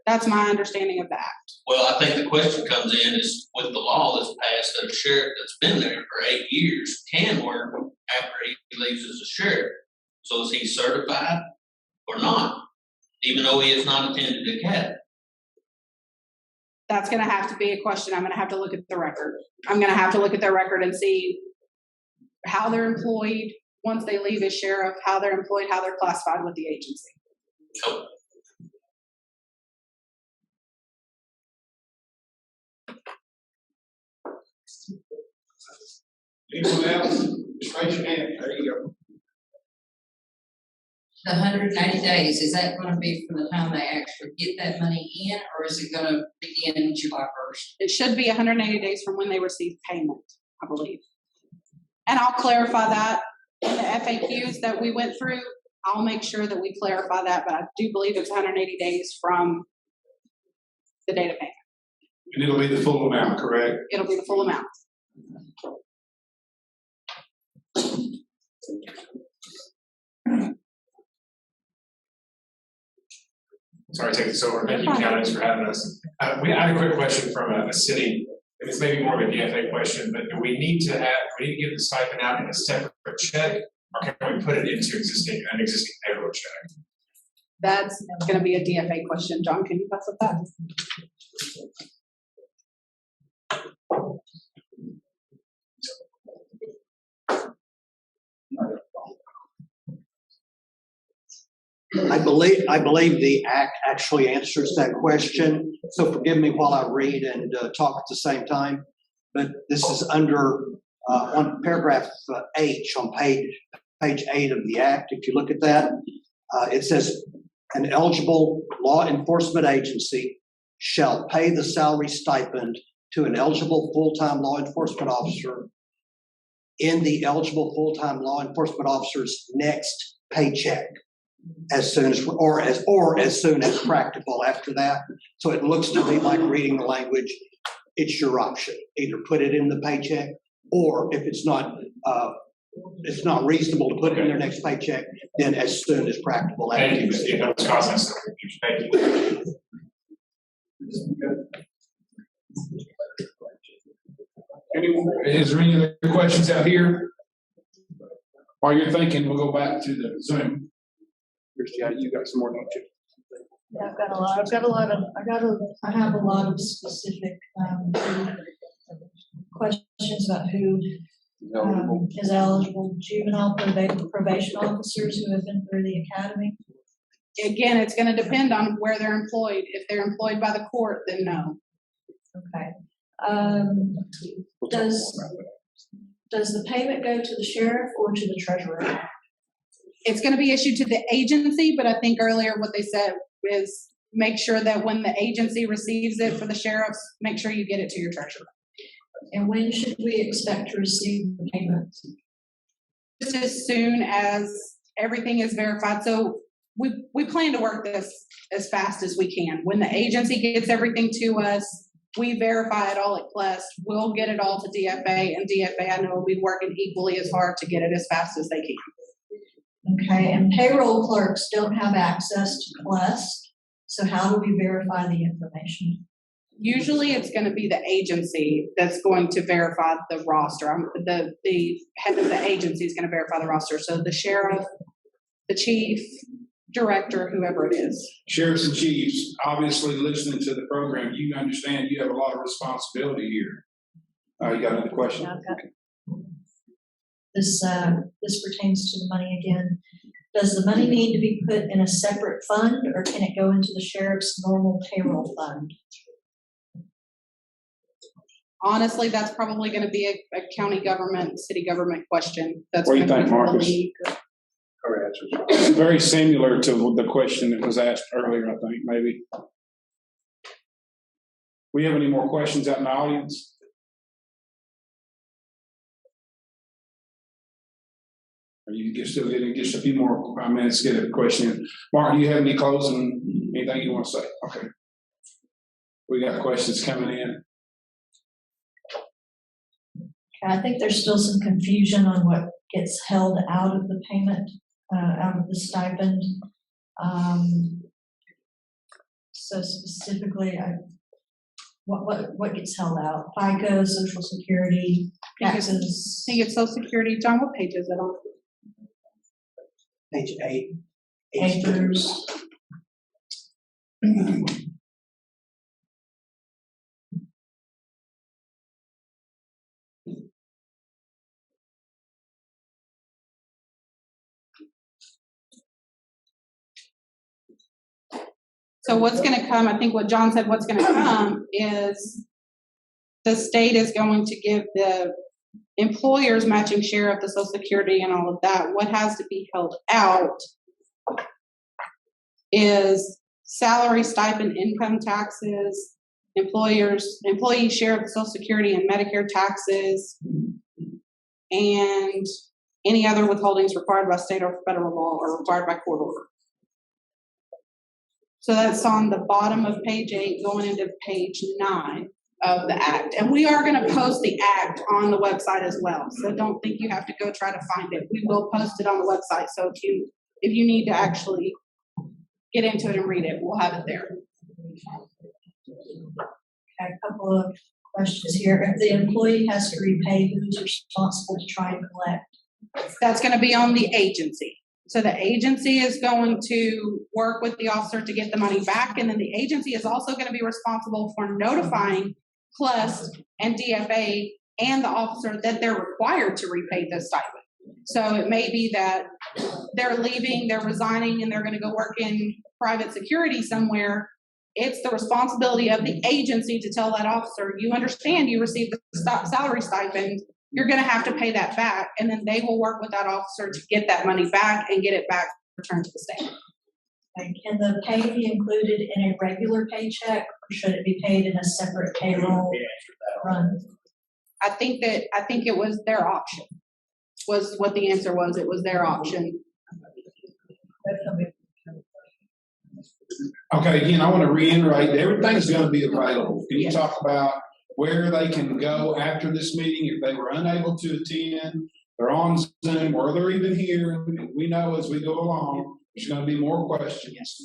That's my understanding of the act. Well, I think the question comes in is with the law that's passed that a sheriff that's been there for 8 years can work after he leaves as a sheriff. So is he certified or not, even though he has not attended the academy? That's going to have to be a question. I'm going to have to look at the record. I'm going to have to look at their record and see how they're employed once they leave as sheriff, how they're employed, how they're classified with the agency. Oh. Anyone else? Just raise your hand. There you go. The 180 days, is that gonna be from the time they actually get that money in, or is it gonna begin July 1st? It should be 180 days from when they receive payment, I believe. And I'll clarify that in the FAQs that we went through. I'll make sure that we clarify that, but I do believe it's 180 days from the date of payment. And it'll be the full amount, correct? It'll be the full amount. Sorry to take this over. Thank you, counties, for having us. I had a quick question from a city, and it's maybe more of a DFA question, but do we need to give the stipend out in a separate check, or can we put it into an existing payroll check? That's going to be a DFA question. John, can you pass up that? I believe the act actually answers that question. So forgive me while I read and talk at the same time. But this is under on paragraph H on page 8 of the act. If you look at that, it says an eligible law enforcement agency shall pay the salary stipend to an eligible full-time law enforcement officer in the eligible full-time law enforcement officer's next paycheck, as soon as practical after that. So it looks to me like reading the language, it's your option. Either put it in the paycheck, or if it's not reasonable to put it in their next paycheck, then as soon as practical. Thank you. Yeah, that was causing some confusion. Thank you. Is there any other questions out here? While you're thinking, we'll go back to the Zoom. Christy, you got some more, don't you? Yeah, I have a lot of specific questions about who is eligible. Juvenile probation officers who have been through the academy. Again, it's going to depend on where they're employed. If they're employed by the court, then no. Okay. Does the payment go to the sheriff or to the treasurer? It's going to be issued to the agency, but I think earlier what they said is make sure that when the agency receives it for the sheriffs, make sure you get it to your treasurer. And when should we expect to receive the payment? Just as soon as everything is verified. So we plan to work this as fast as we can. When the agency gets everything to us, we verify it all at Quest. We'll get it all to DFA, and DFA, I know, will be working equally as hard to get it as fast as they can. Okay, and payroll clerks don't have access to Quest, so how do we verify the information? Usually it's going to be the agency that's going to verify the roster. The head of the agency is going to verify the roster. So the sheriff, the chief, director, whoever it is. Sheriffs and chiefs, obviously listening to the program, you understand you have a lot of responsibility here. You got another question? Yeah, I've got this pertains to the money again. Does the money need to be put in a separate fund, or can it go into the sheriff's normal payroll fund? Honestly, that's probably going to be a county government, city government question. That's what do you think, Marcus? It's very similar to the question that was asked earlier, I think, maybe. We have any more questions out in the audience? Or you can still get just a few more minutes to get a question in. Mark, do you have any closing, anything you want to say? Okay. We got questions coming in. I think there's still some confusion on what gets held out of the payment, out of the stipend. So specifically, what gets held out? FICA, Social Security, taxes. I think it's Social Security. John, what page is it on? Page 8. Acres. So what's going to come, I think what John said, what's going to come is the state is going to give the employers matching share of the Social Security and all of that. What has to be held out is salary, stipend, income taxes, employee share of Social Security and Medicare taxes, and any other withholdings required by state or federal law or required by court order. So that's on the bottom of page 8 going into page 9 of the act. And we are going to post the act on the website as well. So don't think you have to go try to find it. We will post it on the website. So if you need to actually get into it and read it, we'll have it there. A couple of questions here. If the employee has to repay, who's responsible to try and collect? That's going to be on the agency. So the agency is going to work with the officer to get the money back, and then the agency is also going to be responsible for notifying CLUST and DFA and the officer that they're required to repay the stipend. So it may be that they're leaving, they're resigning, and they're going to go work in private security somewhere. It's the responsibility of the agency to tell that officer, you understand you received the salary stipend, you're going to have to pay that back, and then they will work with that officer to get that money back and get it back returned to the state. Okay. Can the pay be included in a regular paycheck, or should it be paid in a separate payroll run? I think it was their option, was what the answer was. It was their option. Okay, again, I want to reiterate, everything's going to be available. Can you talk about where they can go after this meeting if they were unable to attend? They're on Zoom, or they're even here. We know as we go along, there's going to be more questions.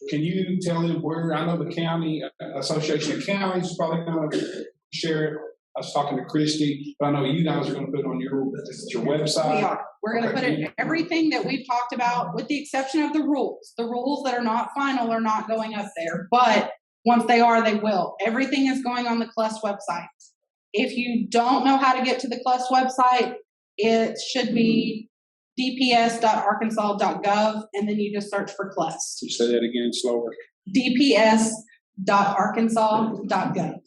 Can you tell them where? I know the county Association of Counties is probably going to share it. I was talking to Christy, but I know you guys are going to put it on your website. We are. We're going to put it, everything that we've talked about, with the exception of the rules. The rules that are not final are not going up there, but once they are, they will. Everything is going on the CLUST website. If you don't know how to get to the CLUST website, it should be dps.arkansas.gov, and then you just search for CLUST. You say that again slower. dps.arkansas.gov.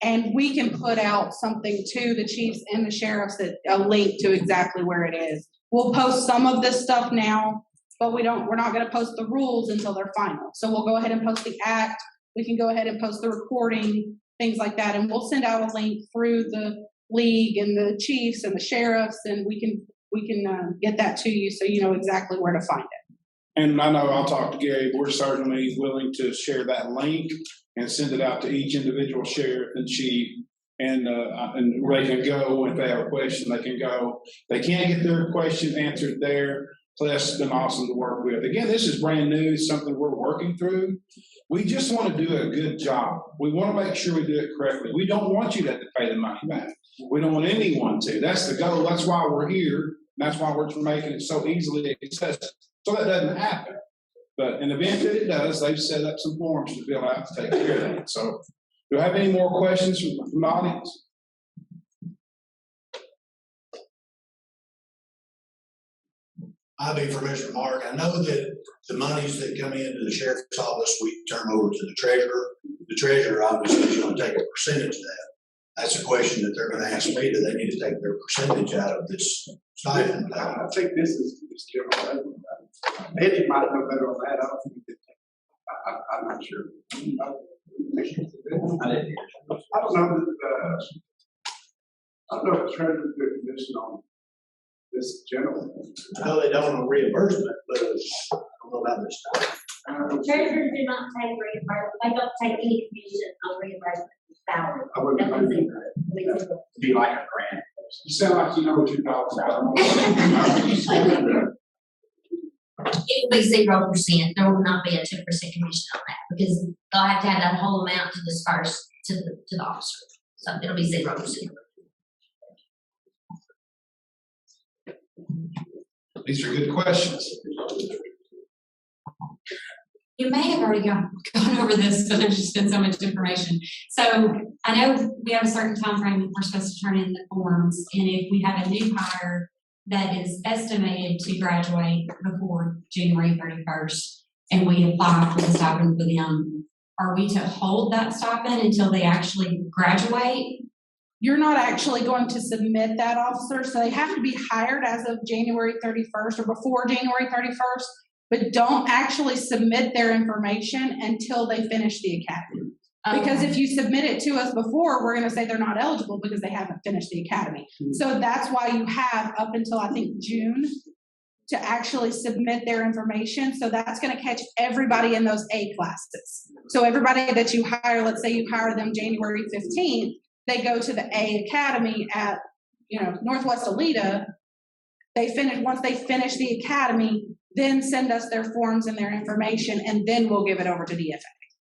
And we can put out something to the chiefs and the sheriffs, that a link to exactly where it is. We'll post some of this stuff now, but we're not going to post the rules until they're final. So we'll go ahead and post the act. We can go ahead and post the recording, things like that. And we'll send out a link through the league and the chiefs and the sheriffs, and we can get that to you so you know exactly where to find it. And I know I'll talk to Gary. We're certainly willing to share that link and send it out to each individual sheriff and chief. And they can go, if they have a question, they can go. They can't get their question answered there. CLUST has been awesome to work with. Again, this is brand new. It's something we're working through. We just want to do a good job. We want to make sure we do it correctly. We don't want you to have to pay the money back. We don't want anyone to. That's the goal. That's why we're here. That's why we're making it so easily accessible, so that doesn't happen. But in the event that it does, they've set up some forms to fill out to take care of that. So, do I have any more questions from the audience? I'll be for Mr. Mark. I know that the monies that come into the sheriff's office, we turn over to the treasurer. The treasurer obviously is going to take a percentage of that. That's a question that they're going to ask me. Do they need to take their percentage out of this stipend? I think this is general. Eddie might know better on that. I'm not sure. I don't know that. I don't know if the treasurer's good position on this general. I know they don't on reimbursement, but I don't know about this stuff. Treasurers do not take reimbursement. They don't take any commission on reimbursement salary. Be like a grant. You sound like you know what you're talking about. It will be 0%. There will not be a 2% commission on that, because they'll have to have that whole amount to disperse to the officer. So it'll be 0%. These are good questions. You may have already gone over this, but there's just been so much information. So I know we have a certain time frame that we're supposed to turn in the forms, and if we have a new hire that is estimated to graduate before January 31st, and we apply for the stipend for them, are we to hold that stipend until they actually graduate? You're not actually going to submit that, officer, so they have to be hired as of January 31st or before January 31st. but don't actually submit their information until they finish the academy. Because if you submit it to us before, we're gonna say they're not eligible because they haven't finished the academy. So that's why you have up until, I think, June to actually submit their information. So that's gonna catch everybody in those A classes. So everybody that you hire, let's say you hire them January 15th, they go to the A Academy at, Northwest Alita. Once they finish the academy, then send us their forms and their information, and then we'll give it over to DFA.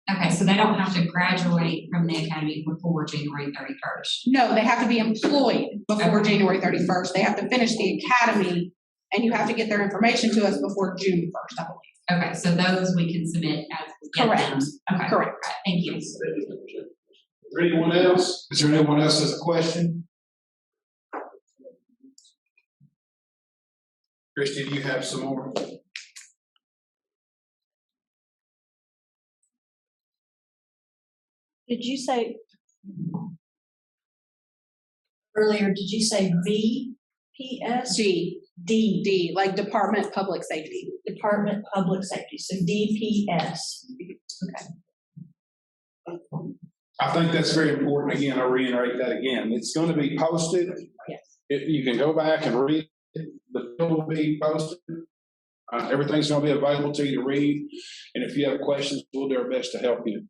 Okay, so they don't have to graduate from the academy before January 31st? No, they have to be employed before January 31st. They have to finish the academy, and you have to get their information to us before June 1st, I believe. Okay, so those we can submit as. Correct. Okay. Correct. Thank you. Is there anyone else? Is there anyone else has a question? Christy, do you have some more? Did you say earlier, did you say VPS? D, like Department Public Safety. Department Public Safety, so DPS. Okay. I think that's very important. Again, I'll reiterate that again. It's going to be posted. Yes. You can go back and read it. The bill will be posted. Everything's going to be available to you to read. And if you have questions, we'll do our best to help you.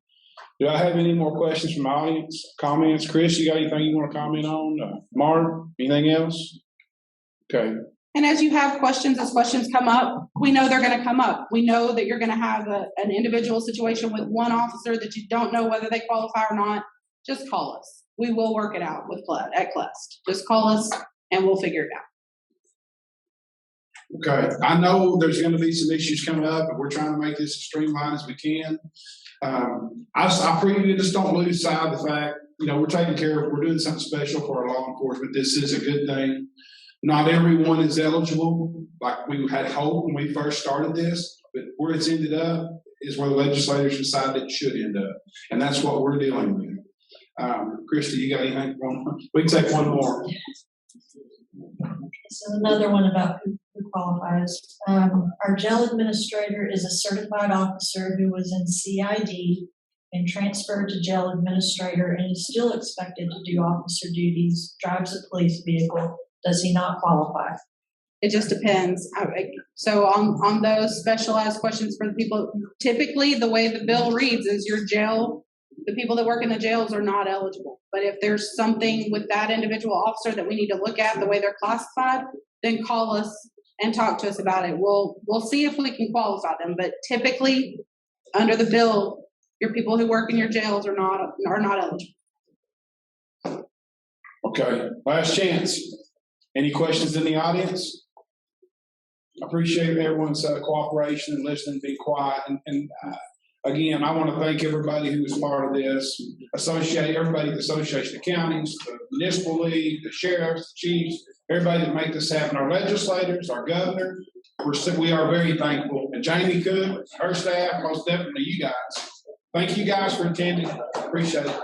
Do I have any more questions from the audience? Comments? Chris, you got anything you want to comment on? Mark, anything else? Okay. And as you have questions, as questions come up, we know they're going to come up. We know that you're going to have an individual situation with one officer that you don't know whether they qualify or not. Just call us. We will work it out at Clust. Just call us and we'll figure it out. Okay. I know there's going to be some issues coming up, and we're trying to make this as streamlined as we can. I pray you just don't lose sight of the fact, we're taking care of, we're doing something special for our law enforcement. This is a good thing. Not everyone is eligible, like we had hoped when we first started this, but where it's ended up is where the legislators decided it should end up. And that's what we're dealing with. Christy, you got anything? We can take one more. So another one about who qualifies. Our jail administrator is a certified officer who was in CID and transferred to jail administrator and is still expected to do officer duties, drives a police vehicle. Does he not qualify? It just depends. So on those specialized questions for the people, typically the way the bill reads is the people that work in the jails are not eligible. But if there's something with that individual officer that we need to look at the way they're classified, then call us and talk to us about it. We'll see if we can qualify them. But typically under the bill, your people who work in your jails are not eligible. Okay, last chance. Any questions in the audience? I appreciate everyone's cooperation and listening, be quiet. And again, I want to thank everybody who was part of this. Everybody at the Association of Counties, the Municipal League, the sheriffs, the chiefs, everybody that make this happen, our legislators, our governor. We are very thankful. And Jamie Cook, her staff, most definitely you guys. Thank you guys for attending. Appreciate it.